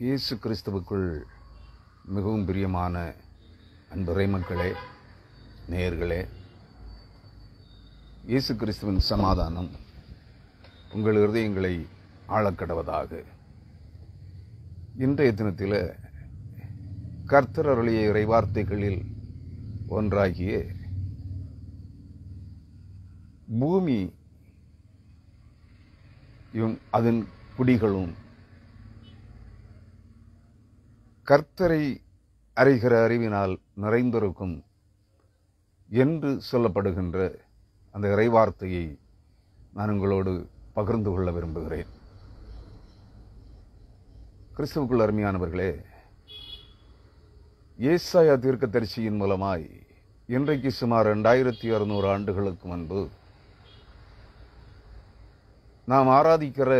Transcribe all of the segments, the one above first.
இயேசு கிறிஸ்துவுக்குள் மிகவும் பிரியமான அன்புரை மக்களே, நேயர்களே, இயேசு கிறிஸ்துவின் சமாதானம் உங்கள் இருதயங்களை ஆளக்கடவதாக. இன்றைய தினத்தில் கர்த்தர் அருளிய இறைவார்த்தைகளில் ஒன்றாகிய பூமியும் அதன் குடிகளும் கர்த்தரை அறிகிற அறிவினால் நிறைந்திருக்கும் என்று சொல்லப்படுகின்ற அந்த இறைவார்த்தையை நான் உங்களோடு பகிர்ந்து கொள்ள விரும்புகிறேன். கிறிஸ்துவுக்குள் அருமையானவர்களே, ஏசாயா தீர்க்கதரிசியின் மூலமாய் இன்றைக்கு சுமார் 2600 ஆண்டுகளுக்கு முன்பு நாம் ஆராதிக்கிற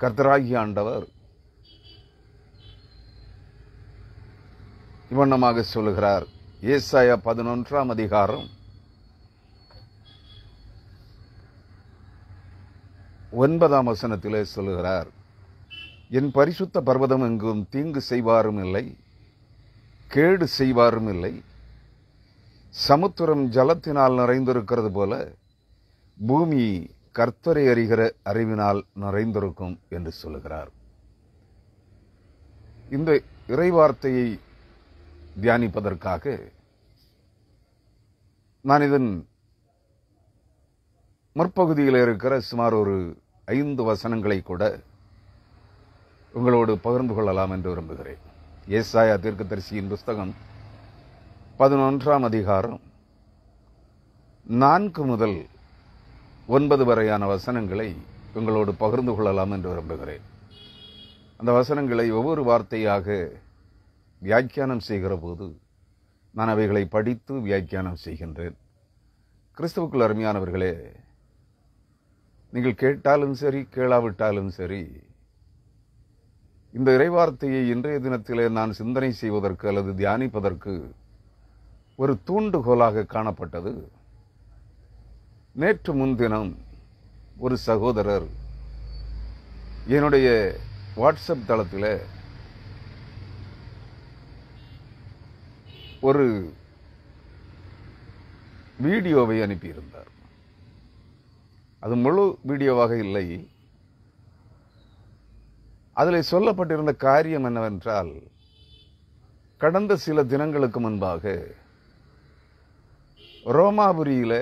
கர்த்தராகிய ஆண்டவர் இவண்ணமாக சொல்லுகிறார். ஏசாயா 11ஆம் அதிகாரம் 9ஆம் வசனத்திலே சொல்லுகிறார், என் பரிசுத்த பர்வதம் எங்கும் தீங்கு செய்வாரும் இல்லை, கேடு செய்வாரும் இல்லை. சமுத்திரம் ஜலத்தினால் நிறைந்திருக்கிறது போல பூமி கர்த்தரை அறிகிற அறிவினால் நிறைந்திருக்கும் என்று சொல்லுகிறார். இந்த இறைவார்த்தையை தியானிப்பதற்காக நான் இதன் முற்பகுதியில் இருக்கிற சுமார் ஒரு 5 வசனங்களை கூட உங்களோடு பகிர்ந்து கொள்ளலாம் என்று விரும்புகிறேன். ஏசாயா தீர்க்கதரிசியின் புஸ்தகம் 11ஆம் அதிகாரம் 4 முதல் 9 வரையான வசனங்களை உங்களோடு பகிர்ந்து கொள்ளலாம் என்று விரும்புகிறேன். அந்த வசனங்களை ஒவ்வொரு வார்த்தையாக வியாக்கியானம் செய்கிற போது நான் அவைகளை படித்து வியாக்கியானம் செய்கின்றேன். கிறிஸ்துவுக்குள் அருமையானவர்களே, நீங்கள் கேட்டாலும் சரி கேளாவிட்டாலும் சரி, இந்த இறைவார்த்தையை இன்றைய தினத்திலே நான் சிந்தனை செய்வதற்கு அல்லது தியானிப்பதற்கு ஒரு தூண்டுகோலாக காணப்பட்டது. நேற்று முன்தினம் ஒரு சகோதரர் என்னுடைய வாட்ஸ்அப் தளத்தில் ஒரு வீடியோவை அனுப்பியிருந்தார். அது முழு வீடியோவாக இல்லை. அதில் சொல்லப்பட்டிருந்த காரியம் என்னவென்றால், கடந்த சில தினங்களுக்கு முன்பாக ரோமாபுரியில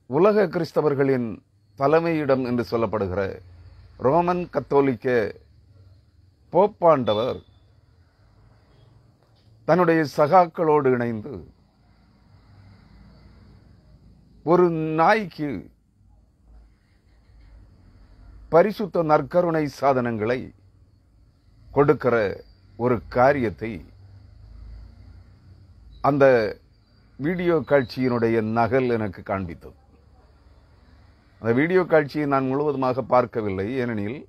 உலக கிறிஸ்தவர்களின் தலைமையிடம் என்று சொல்லப்படுகிற ரோமன் கத்தோலிக்க போப்பாண்டவர் தன்னுடைய சகாக்களோடு இணைந்து ஒரு நாய்க்கு பரிசுத்த நற்கருணை சாதனங்களை கொடுக்கிற ஒரு காரியத்தை அந்த வீடியோ காட்சியினுடைய நகல் எனக்கு காண்பித்தது. அந்த வீடியோ காட்சியை நான் முழுவதுமாக பார்க்கவில்லை, ஏனெனில்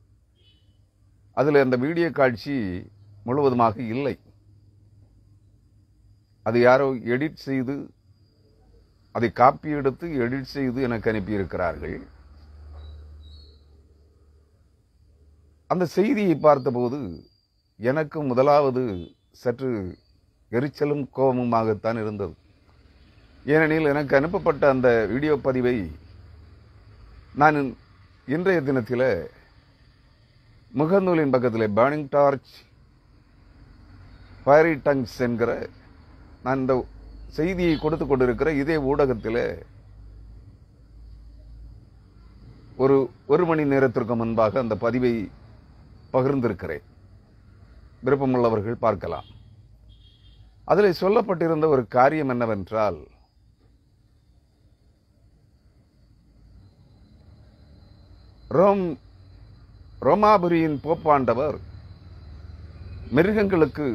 அதில் அந்த வீடியோ காட்சி முழுவதுமாக இல்லை. அது யாரோ எடிட் செய்து, அதை காப்பி எடுத்து எடிட் செய்து எனக்கு அனுப்பியிருக்கிறார்கள். அந்த செய்தியை பார்த்தபோது எனக்கு முதலாவது சற்று எரிச்சலும் கோபமுமாகத்தான் இருந்தது. ஏனெனில் எனக்கு அனுப்பப்பட்ட அந்த வீடியோ பதிவை நான் இன்றைய தினத்தில் முகநூலின் பக்கத்தில் பர்னிங் டார்ச் ஃபயரி டங்ஸ் என்கிற நான் இந்த செய்தியை கொடுத்து கொண்டிருக்கிற இதே ஊடகத்தில் ஒரு மணி நேரத்திற்கு முன்பாக அந்த பதிவை பகிர்ந்திருக்கிறேன். விருப்பமுள்ளவர்கள் பார்க்கலாம். அதில் சொல்லப்பட்டிருந்த ஒரு காரியம் என்னவென்றால், ரோமாபுரியின் போப்பாண்டவர் மிருகங்களுக்கு,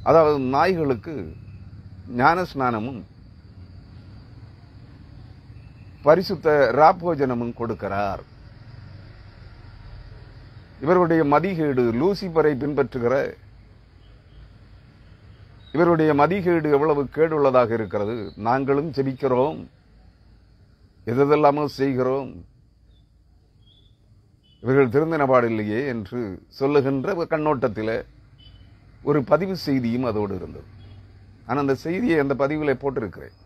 அதாவது நாய்களுக்கு ஞானஸ்நானமும் பரிசுத்த ராப்போஜனமும் கொடுக்கிறார். இவருடைய மதிகேடு, லூசிபரை பின்பற்றுகிற இவருடைய மதிகேடு எவ்வளவு கேடுள்ளதாக இருக்கிறது. நாங்களும் ஜெபிக்கிறோம், எதெல்லாமோ செய்கிறோம், இவர்கள் திருந்தின பாடில்லையே என்று சொல்லுகின்ற கண்ணோட்டத்தில் ஒரு பதிவு செய்தியும் அதோடு இருந்தது. ஆனால் அந்த செய்தியை அந்த பதிவில் போட்டிருக்கிறேன்.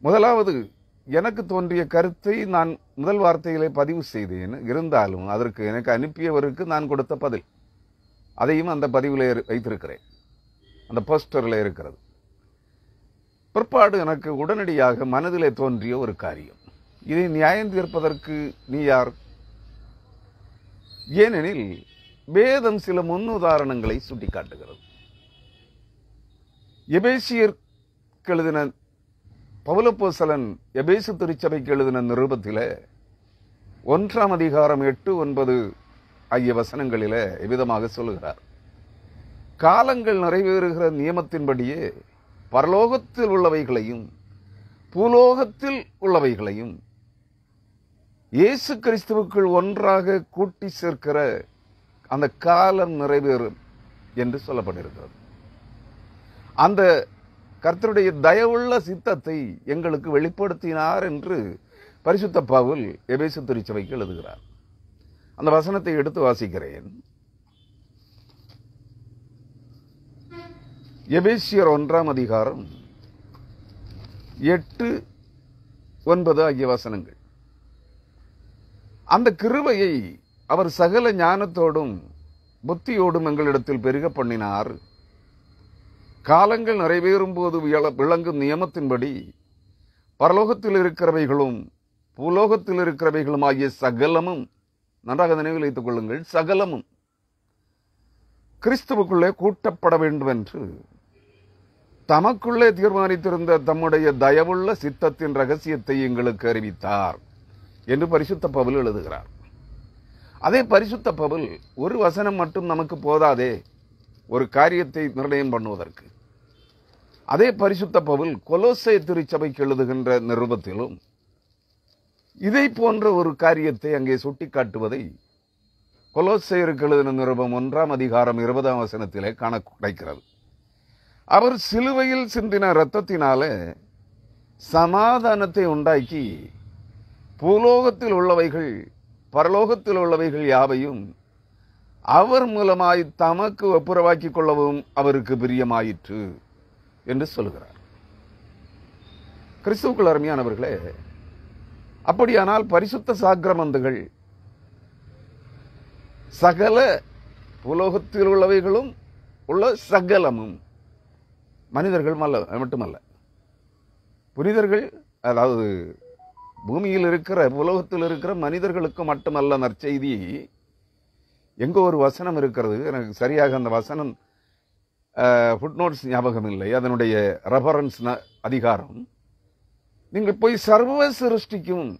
முதலாவது எனக்கு தோன்றிய கருத்தை நான் முதல் வார்த்தையிலே பதிவு செய்தேன். இருந்தாலும் அதற்கு எனக்கு அனுப்பியவருக்கு நான் கொடுத்த பதில் அதையும் அந்த பதிவில் வைத்திருக்கிறேன். அந்த போஸ்டரில் இருக்கிறது. பிற்பாடு எனக்கு உடனடியாக மனதிலே தோன்றிய ஒரு காரியம், இதை நியாயம் தீர்ப்பதற்கு நீ யார்? ஏனெனில் வேதம் சில முன்னுதாரணங்களை சுட்டிக்காட்டுகிறது. எபேசியருக்கு எழுதின பவுலப்போஸ்தலன் எபேசு திருச்சபைக்கு எழுதின நிருபத்திலே 1 அதிகாரம் 8, 9 ஆகிய வசனங்களிலே எவ்விதமாக சொல்லுகிறார். காலங்கள் நிறைவேறுகிற நியமத்தின்படியே பரலோகத்தில் உள்ளவைகளையும் பூலோகத்தில் உள்ளவைகளையும் இயேசு கிறிஸ்துவுக்குள் ஒன்றாக கூட்டி சேர்க்கிற அந்த காலம் நிறைவேறும் என்று சொல்லப்பட்டிருக்கிறது. அந்த கர்த்தருடைய தயவுள்ள சித்தத்தை எங்களுக்கு வெளிப்படுத்தினார் என்று பரிசுத்த பவுல் எபேசு திருச்சபைக்கு எழுதுகிறார். அந்த வசனத்தை எடுத்து வாசிக்கிறேன். எபேசியர் 1 அதிகாரம் 8, 9 ஆகிய வசனங்கள். அந்த கிருபையை அவர் சகல ஞானத்தோடும் புத்தியோடும் எங்களிடத்தில் பெருக பண்ணினார். காலங்கள் நிறைவேறும் போது விளங்கும் நியமத்தின்படி பரலோகத்தில் இருக்கிறவைகளும் பூலோகத்தில் இருக்கிறவைகளும் ஆகிய சகலமும், நன்றாக நினைவில் வைத்துக் கொள்ளுங்கள், சகலமும் கிறிஸ்துவுக்குள்ளே கூட்டப்பட வேண்டும் என்று தமக்குள்ளே தீர்மானித்திருந்த தம்முடைய தயவுள்ள சித்தத்தின் ரகசியத்தை எங்களுக்கு அறிவித்தார் என்று பரிசுத்த பவுல் எழுதுகிறார். அதே பரிசுத்த பவுல் ஒரு வசனம் மட்டும் நமக்கு போதாதே ஒரு காரியத்தை நிர்ணயம் பண்ணுவதற்கு. அதே பரிசுத்த பவுல் கொலோசை திருச்சபைக்கு எழுதுகின்ற நிருபத்திலும் இதை போன்ற ஒரு காரியத்தை அங்கே சுட்டிக்காட்டுவதை கொலோசையருக்கு எழுதின நிருபம் 1 அதிகாரம் 20 வசனத்திலே காண கிடைக்கிறது. அவர் சிலுவையில் சிந்தின இரத்தத்தினாலே சமாதானத்தை உண்டாக்கி பூலோகத்தில் உள்ளவைகள் பரலோகத்தில் உள்ளவைகள் யாவையும் அவர் மூலமாய் தமக்கு ஒப்புரவாக்கிக் கொள்ளவும் அவருக்கு பிரியமாயிற்று என்று சொல்கிறார். கிறிஸ்துவுக்குள் அருமையானவர்களே, அப்படியானால் பரிசுத்த சாக்கிரமந்துகள் சகல பூலோகத்தில் உள்ளவைகளும் உள்ள சகலமும் மனிதர்கள் மட்டுமல்ல, புனிதர்கள், அதாவது பூமியில் இருக்கிற உலகத்தில் இருக்கிற மனிதர்களுக்கு மட்டுமல்ல நற்செய்தி. எங்க ஒரு வசனம் இருக்கிறது, எனக்கு சரியாக அந்த வசனம் ஃபுட்நோட்ஸ் ஞாபகம் இல்லை, அதனுடைய ரெஃபரன்ஸ் அதிகாரம். நீங்கள் போய் சர்வ சிருஷ்டிக்கும்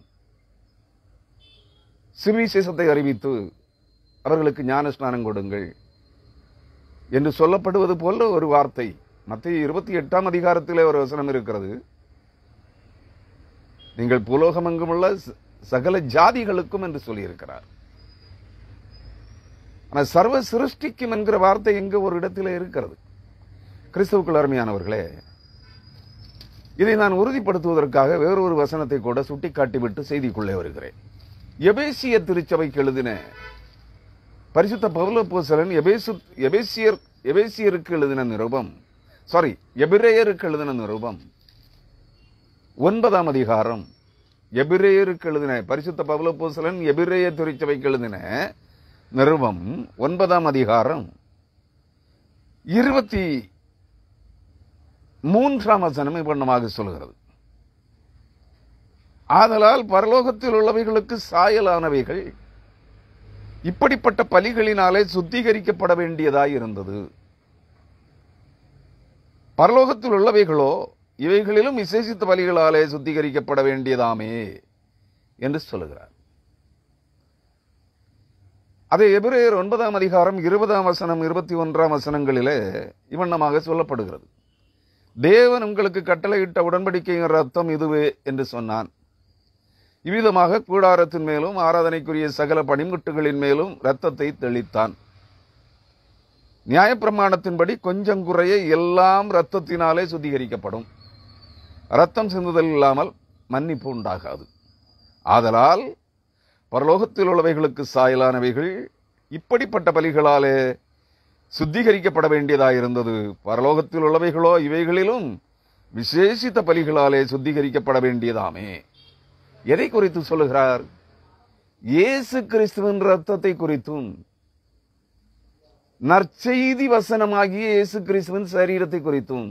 சுவிசேஷத்தை அறிவித்து அவர்களுக்கு ஞான ஸ்நானம் கொடுங்கள் என்று சொல்லப்படுவது போல ஒரு வார்த்தை மத்தேயு 28 அதிகாரத்திலே ஒரு வசனம் இருக்கிறது. நீங்கள் பூலோகமெங்குமுள்ள சகல ஜாதிகளுக்கும் என்று சொல்லியிருக்கிறார். ஆனால் சர்வ சிருஷ்டிக்கும் என்கிற வார்த்தை எங்க ஒரு இடத்திலே இருக்கிறது. கிறிஸ்துவுக்குள் அருமையானவர்களே, இதை நான் உறுதிப்படுத்துவதற்காக வேறொரு வசனத்தை கூட சுட்டிக்காட்டிவிட்டு செய்திக்குள்ளே வருகிறேன். எபேசிய திருச்சபைக்கு எழுதின பரிசுத்த பவுலப்போஸ்தலன் எபேசியருக்கு எழுதின நிருபம், எபிரேயருக்கு எழுதின நிருபம் 9 அதிகாரம், எபிரேயருக்கு எழுதின பரிசுத்த பவுலப்போஸ்தலன் எபிரேய திருச்சபைக்கு எழுதின நிருபம் 9 அதிகாரம் 23 வசனம் இவ்வண்ணமாக சொல்கிறது. ஆதலால் பரலோகத்தில் உள்ளவைகளுக்கு சாயலானவைகள் இப்படிப்பட்ட பலிகளினாலே சுத்திகரிக்கப்பட வேண்டியதாய் இருந்தது. பரலோகத்தில் உள்ளவைகளோ இவைகளிலும் விசேஷித்த பலிகளாலே சுத்திகரிக்கப்பட வேண்டியதாமே என்று சொல்லுகிறார். அதே எபிரேயர் 9 அதிகாரம் 20 வசனம் 21 வசனங்களிலே இவண்ணமாக சொல்லப்படுகிறது. தேவன் உங்களுக்கு கட்டளையிட்ட உடன்படிக்கையின் ரத்தம் இதுவே என்று சொன்னான். இவ்விதமாக கூடாரத்தின் மேலும் ஆராதனைக்குரிய சகல பணிமுட்டுகளின் மேலும் இரத்தத்தை தெளித்தான். நியாயப்பிரமாணத்தின்படி கொஞ்சம் குறைய எல்லாம் இரத்தத்தினாலே சுத்திகரிக்கப்படும். இரத்தம் சிந்துதல் இல்லாமல் மன்னிப்பு உண்டாகாது. ஆதலால் பரலோகத்தில் உள்ளவைகளுக்கு சாயலானவைகள் இப்படிப்பட்ட பலிகளாலே சுத்திகரிக்கப்பட வேண்டியதாயிருந்தது. பரலோகத்தில் உள்ளவைகளோ இவைகளிலும் விசேஷித்த பலிகளாலே சுத்திகரிக்கப்பட வேண்டியதாமே. எதை குறித்து சொல்லுகிறார்? இயேசு கிறிஸ்துவின் இரத்தத்தை குறித்தும் நற்செய்தி வசனமாகிய இயேசு கிறிஸ்துவின் சரீரத்தை குறித்தும்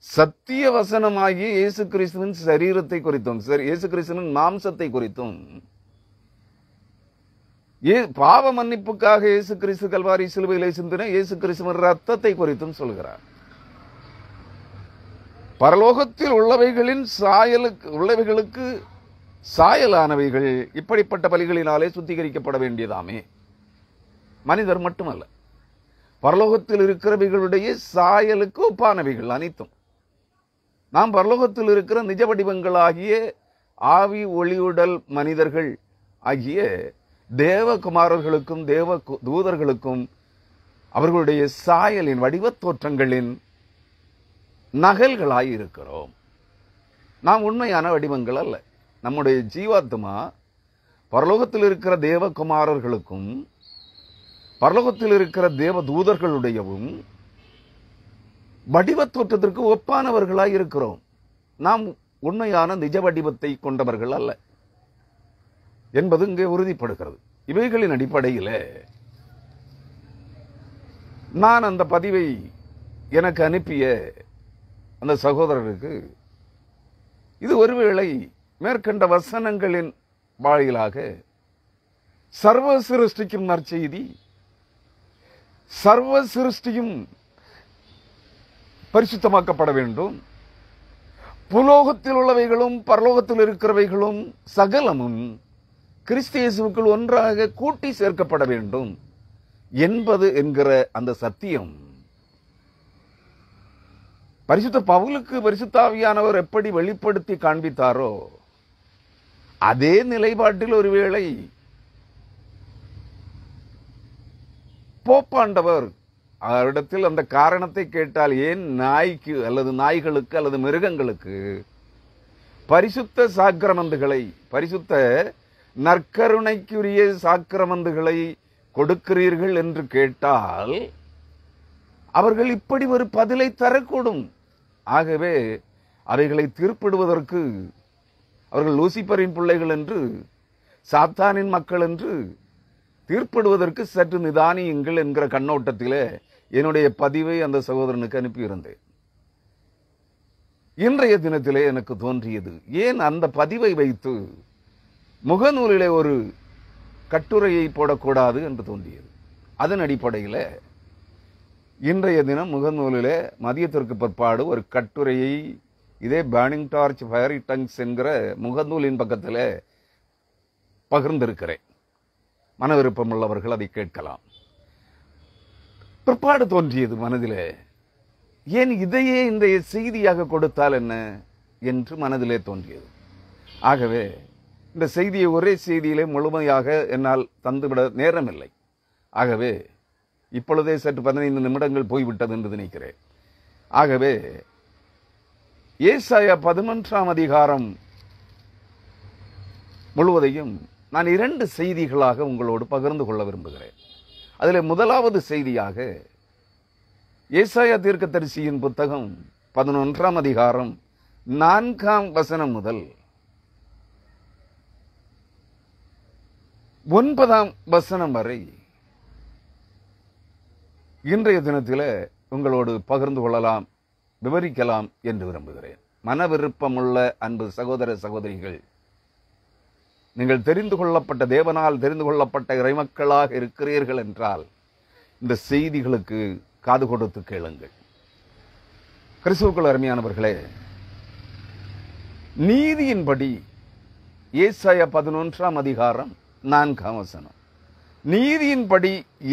சத்திய வசனமாகிய இயேசு கிறிஸ்துவின் சரீரத்தை குறித்தும் இயேசு கிறிஸ்துவின் மாம்சத்தை குறித்தும் பாவ மன்னிப்புக்காக இயேசு கிறிஸ்து கல்வாரி சிலுவையிலே சிந்தின இயேசு கிறிஸ்துவின் ரத்தத்தை குறித்தும் சொல்கிறார். பரலோகத்தில் உள்ளவைகளுக்கு சாயலானவைகள் இப்படிப்பட்ட பலிகளினாலே சுத்திகரிக்கப்பட வேண்டியதாமே. மனிதர் மட்டுமல்ல, பரலோகத்தில் இருக்கிறவைகளுடைய சாயலுக்கு ஒப்பானவைகள் அனைத்தும். நாம் பரலோகத்தில் இருக்கிற நிஜ வடிவங்களாகிய ஆவி ஒளியுடல் மனிதர்கள் ஆகிய தேவகுமாரர்களுக்கும் தேவ தூதர்களுக்கும் அவர்களுடைய சாயலின் வடிவத் தோற்றங்களின் நகல்களாய் இருக்கிறோம். நாம் உண்மையான வடிவங்கள் அல்ல. நம்முடைய ஜீவாத்மா பரலோகத்தில் இருக்கிற தேவகுமாரர்களுக்கும் பரலோகத்தில் இருக்கிற தேவ தூதர்களுடையவும் வடிவத் தோற்றத்திற்கு ஒப்பானவர்களாய் இருக்கிறோம். நாம் உண்மையான நிஜ வடிவத்தை கொண்டவர்கள் அல்ல என்பது இங்கே உறுதிப்படுகிறது. இவைகளின் அடிப்படையில் நான் அந்த பதிவை எனக்கு அனுப்பிய அந்த சகோதரருக்கு இது ஒருவேளை மேற்கண்ட வசனங்களின் வாயிலாக சர்வ சிருஷ்டிக்கும் நற்செய்தி, சர்வ சிருஷ்டியும் பரிசுத்தமாக்கப்பட வேண்டும், புலோகத்தில் உள்ளவைகளும் பரலோகத்தில் இருக்கிறவைகளும் சகலமும் கிறிஸ்து இயேசுவுக்குள் ஒன்றாக கூட்டி சேர்க்கப்பட வேண்டும் என்பது என்கிற அந்த சத்தியம் பரிசுத்த பவுலுக்கு பரிசுத்த ஆவியானவர் எப்படி வெளிப்படுத்தி காண்பித்தாரோ அதே நிலைப்பாட்டில் ஒருவேளை போப்பாண்டவர் அவரிடத்தில் அந்த காரணத்தை கேட்டால், ஏன் நாய்க்கு அல்லது நாய்களுக்கு அல்லது மிருகங்களுக்கு பரிசுத்த சாக்கிரமந்துகளை, பரிசுத்த நற்கருணைக்குரிய சாக்கிரமந்துகளை கொடுக்கிறீர்கள் என்று கேட்டால் அவர்கள் இப்படி ஒரு பதிலை தரக்கூடும். ஆகவே அவைகளை தீர்ப்பிடுவதற்கு அவர்கள் லூசிபரின் பிள்ளைகள் என்று, சாத்தானின் மக்கள் என்று தீர்ப்பிடுவதற்கு சற்று நிதானியுங்கள் என்கிற கண்ணோட்டத்திலே என்னுடைய பதிவை அந்த சகோதரனுக்கு அனுப்பியிருந்தேன். இன்றைய தினத்திலே எனக்கு தோன்றியது, ஏன் அந்த பதிவை வைத்து முகநூலிலே ஒரு கட்டுரையை போடக்கூடாது என்று தோன்றியது. அதன் அடிப்படையில் இன்றைய தினம் முகநூலிலே மதியத்திற்கு பிற்பாடு ஒரு கட்டுரையை இதே பேர்னிங் டார்ச் ஃபயரி டங்ஸ் என்கிற முகநூலின் பக்கத்தில் பகிர்ந்திருக்கிறேன். மன விருப்பம் உள்ளவர்கள் அதை கேட்கலாம். பிற்பாடு தோன்றியது மனதிலே, ஏன் இதையே இந்த செய்தியாக கொடுத்தால் என்ன என்று மனதிலே தோன்றியது. ஆகவே இந்த செய்தியை ஒரே செய்தியிலே முழுமையாக என்னால் தந்துவிட நேரமில்லை. ஆகவே இப்பொழுதே சற்று 15 நிமிடங்கள் போய்விட்டது என்று நினைக்கிறேன். ஆகவே ஏசாயா 11ஆம் அதிகாரம் முழுவதையும் நான் 2 செய்திகளாக உங்களோடு பகிர்ந்து கொள்ள விரும்புகிறேன். அதில் முதலாவது செய்தியாக ஏசாயா தீர்க்கதரிசியின் புத்தகம் 11ஆம் அதிகாரம் 4ஆம் வசனம் முதல் 9ஆம் வசனம் வரை இன்றைய தினத்தில் உங்களோடு பகிர்ந்து கொள்ளலாம், விவரிக்கலாம் என்று விரும்புகிறேன். மன விருப்பமுள்ள அன்பு சகோதர சகோதரிகள், நீங்கள் தெரிந்து கொள்ளப்பட்ட தேவனால் தெரிந்து கொள்ளப்பட்ட இறைமக்களாக இருக்கிறீர்கள் என்றால் இந்த செய்திகளுக்கு காது கொடுத்து கேளுங்கள். கிறிஸ்துவுக்குள் அருமையானவர்களே, நீதியின்படி ஏசாயா 11ஆம் அதிகாரம் 4ஆம் வசனம், நீதியின்படி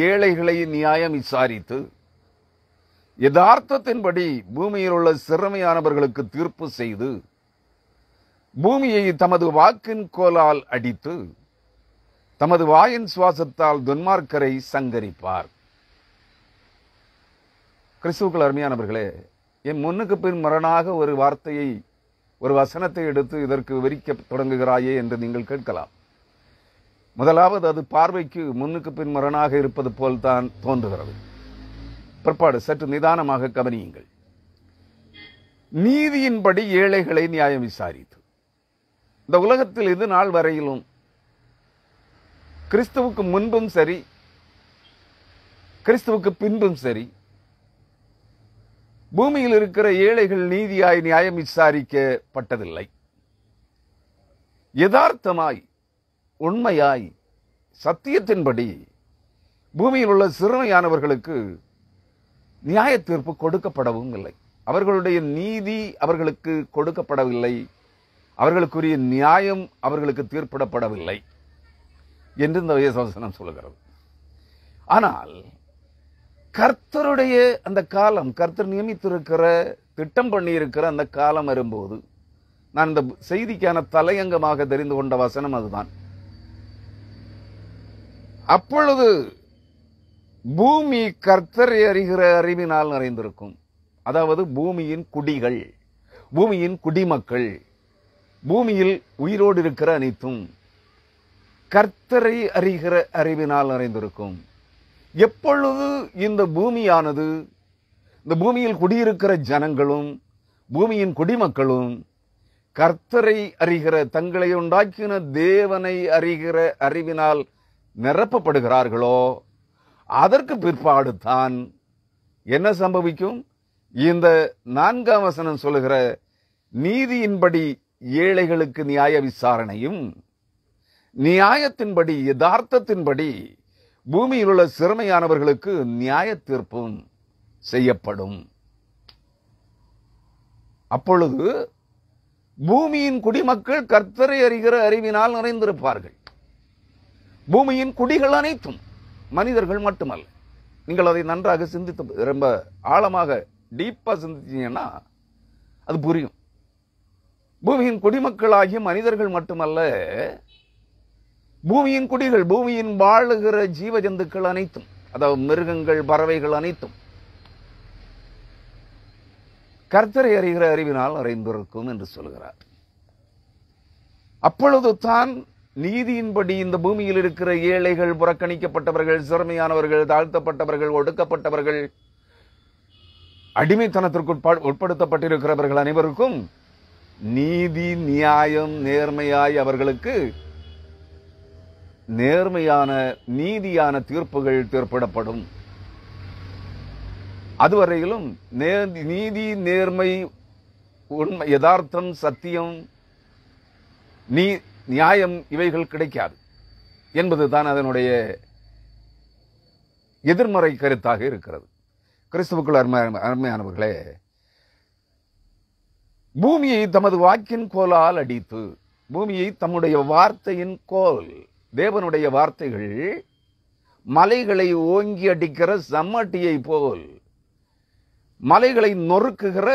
ஏழைகளை நியாயம் விசாரித்து யதார்த்தத்தின்படி பூமியில் உள்ள சிறுமையானவர்களுக்கு தீர்ப்பு செய்து பூமியை தமது வாக்கின் கோலால் அடித்து தமது வாயின் சுவாசத்தால் துன்மார்க்கரை சங்கரிப்பார். கிறிஸ்துவுக்குள் அருமையானவர்களே, என் முன்னுக்கு பின் மரணாக ஒரு வார்த்தையை, ஒரு வசனத்தை எடுத்து இதற்கு விவரிக்க தொடங்குகிறாயே என்று நீங்கள் கேட்கலாம். முதலாவது அது பார்வைக்கு முன்னுக்கு பின்முரணாக இருப்பது போல்தான் தோன்றுகிறது. பிற்பாடு சற்று நிதானமாக கவனியுங்கள். நீதியின்படி ஏழைகளை நியாயம் விசாரித்து. இந்த உலகத்தில் இது நாள் வரையிலும் கிறிஸ்துவுக்கு முன்பும் சரி கிறிஸ்துவுக்கு பின்பும் சரி பூமியில் இருக்கிற ஏழைகள் நீதியாய் நியாயம் விசாரிக்கப்பட்டதில்லை. யதார்த்தமாய் உண்மையாய் சத்தியத்தின்படி பூமியில் உள்ள சிறுமையானவர்களுக்கு நியாய தீர்ப்பு கொடுக்கப்படவும் இல்லை. அவர்களுடைய நீதி அவர்களுக்கு கொடுக்கப்படவில்லை, அவர்களுக்குரிய நியாயம் அவர்களுக்கு தீர்ப்பிடப்படவில்லை என்று இந்த வசனம் சொல்லுகிறது. ஆனால் கர்த்தருடைய அந்த காலம், கர்த்தர் நியமித்திருக்கிற திட்டம் பண்ணி இருக்கிற அந்த காலம் வரும்போது, நான் இந்த செய்திக்கான தலையங்கமாக தெரிந்து கொண்ட வசனம் அதுதான். அப்பொழுது பூமி கர்த்தரை அறிகிற அறிவினால் நிறைந்திருக்கும். அதாவது பூமியின் குடிகள், பூமியின் குடிமக்கள், பூமியில் உயிரோடு இருக்கிற அனைத்தும் கர்த்தரை அறிகிற அறிவினால் நிறைந்திருக்கும். எப்பொழுது இந்த பூமியானது, இந்த பூமியில் குடியிருக்கிற ஜனங்களும் பூமியின் குடிமக்களும் கர்த்தரை அறிகிற, தங்களை உண்டாக்கின தேவனை அறிகிற அறிவினால் நிரப்பப்படுகிறார்களோ, அதற்கு பிற்பாடு தான் என்ன சம்பவிக்கும்? இந்த 4ஆம் வசனம் சொல்லுகிற நீதியின்படி ஏழைகளுக்கு நியாய விசாரணையும், நியாயத்தின்படி யதார்த்தத்தின்படி பூமியில் உள்ள சிறுமையானவர்களுக்கு நியாய தீர்ப்பும் செய்யப்படும். அப்பொழுது பூமியின் குடிமக்கள் கர்த்தரை அறிகிற அறிவினால் நிறைந்திருப்பார்கள். பூமியின் குடிகள் அனைத்தும் மனிதர்கள் மட்டுமல்ல. நீங்கள் அதை நன்றாக சிந்தித்து, ரொம்ப ஆழமாக டீப்பா சிந்திச்சீங்கன்னா அது புரியும். பூமியின் குடிமக்களாகிய மனிதர்கள் மட்டுமல்ல, பூமியின் குடிகள், பூமியின் வாழுகிற ஜீவ ஜந்துக்கள் அனைத்தும், அதாவது மிருகங்கள், பறவைகள் அனைத்தும் கர்த்தரை அறிகிற அறிவினால் நிறைந்திருக்கும் என்று சொல்கிறார். அப்பொழுது தான் நீதியின்படி இந்த பூமியில் இருக்கிற ஏழைகள், புறக்கணிக்கப்பட்டவர்கள், சிறுமையானவர்கள், தாழ்த்தப்பட்டவர்கள், ஒடுக்கப்பட்டவர்கள், அடிமைத்தனத்திற்கு உட்படுத்தப்பட்டிருக்கிறவர்கள் அனைவருக்கும் நீதி, நியாயம், நேர்மையாய் அவர்களுக்கு நேர்மையான நீதியான தீர்ப்புகள் தீர்ப்பிடப்படும். அதுவரையிலும் நீதி, நேர்மை, உண்மை, யதார்த்தம், சத்தியம், நியாயம் இவைகள் கிடைக்காது என்பதுதான் அதனுடைய எதிர்மறை கருத்தாக இருக்கிறது. கிறிஸ்துவுக்குள் அருமையானவர்களே, பூமியை தமது வாக்கின் கோலால் அடித்து, பூமியை தம்முடைய வார்த்தையின் கோல், தேவனுடைய வார்த்தைகள் மலைகளை ஓங்கி அடிக்கிற சம்மட்டியை போல், மலைகளை நொறுக்குகிற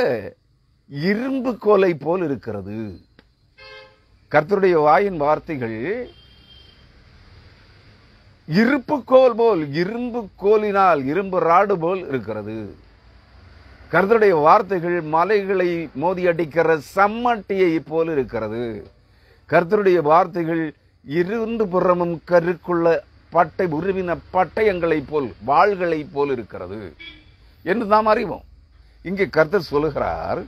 இரும்பு கோலை போல் இருக்கிறது. கர்த்தருடைய வாயின் வார்த்தைகள் இரும்பு கோல் போல், இரும்பு கோலினால், இரும்பு ராடு போல் இருக்கிறது. கர்த்தருடைய வார்த்தைகள் மலைகளை மோதி அடிக்கிற சம்மட்டியை போல் இருக்கிறது. கர்த்தருடைய வார்த்தைகள் இருந்து புறமும் கருக்குள்ள பட்டை உருவின பட்டயங்களை போல், வாள்களை போல் இருக்கிறது என்று நாம் அறிவோம். இங்கே கர்த்தர் சொல்லுகிறார்,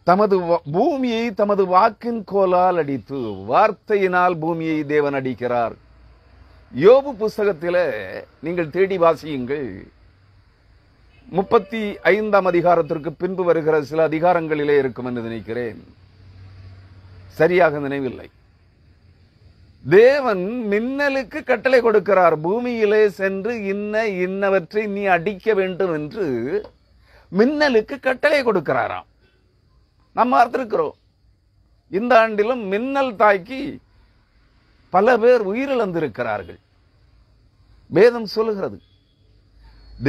தமது பூமியை தமது வாக்கின் கோலால் அடித்து, வார்த்தையினால் பூமியை தேவன் அடிக்கிறார். யோபு புஸ்தகத்தில நீங்கள் தேடி வாசியுங்கள். 35ஆம் அதிகாரத்திற்கு பின்பு வருகிற சில அதிகாரங்களிலே இருக்கும் என்று நினைக்கிறேன், சரியாக நினைவில்லை. தேவன் மின்னலுக்கு கட்டளை கொடுக்கிறார், பூமியிலே சென்று இன்னவற்றை நீ அடிக்க வேண்டும் என்று மின்னலுக்கு கட்டளை கொடுக்கிறாராம். நாம் பார்த்திருக்கிறோம், இந்த ஆண்டிலும் மின்னல் தாக்கி பல பேர் உயிரிழந்திருக்கிறார்கள். வேதம் சொல்லுகிறது,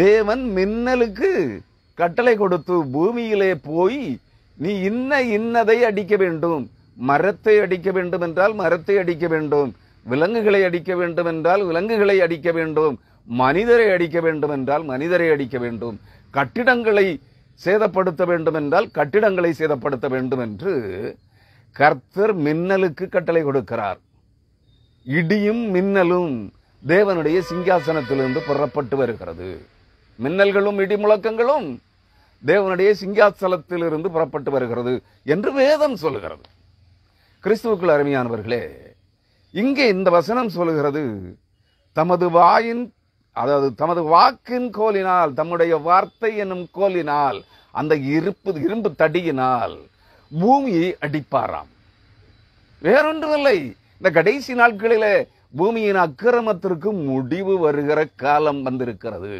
தேவன் மின்னலுக்கு கட்டளை கொடுத்து பூமியிலே போய் நீ இன்னதை அடிக்க வேண்டும், மரத்தை அடிக்க வேண்டும் என்றால் மரத்தை அடிக்க வேண்டும், விலங்குகளை அடிக்க வேண்டும் என்றால் விலங்குகளை அடிக்க வேண்டும், மனிதரை அடிக்க வேண்டும் என்றால் மனிதரை அடிக்க வேண்டும், கட்டிடங்களை சேதப்படுத்த வேண்டும் என்றால் கட்டிடங்களை சேதப்படுத்த வேண்டும் என்று கர்த்தர் மின்னலுக்கு கட்டளை கொடுக்கிறார். இடியும் மின்னலும் தேவனுடைய சிங்காசனத்திலிருந்து புறப்பட்டு வருகிறது. மின்னல்களும் இடி முழக்கங்களும் தேவனுடைய சிங்காசனத்திலிருந்து புறப்பட்டு வருகிறது என்று வேதம் சொல்லுகிறது. கிறிஸ்துவுக்குள் அருமையானவர்களே, இங்கே இந்த வசனம் சொல்லுகிறது, தமது வாக்கின் கோலினால், தம்முடைய வார்த்தை என்னும் கோலினால், அந்த இரும்பு தடியினால் பூமியை அடிப்பாராம். வேறொன்றுமில்லை, இந்த கடைசி நாட்களிலே பூமியின் அக்கிரமத்திற்கு முடிவு வருகிற காலம் வந்திருக்கிறது.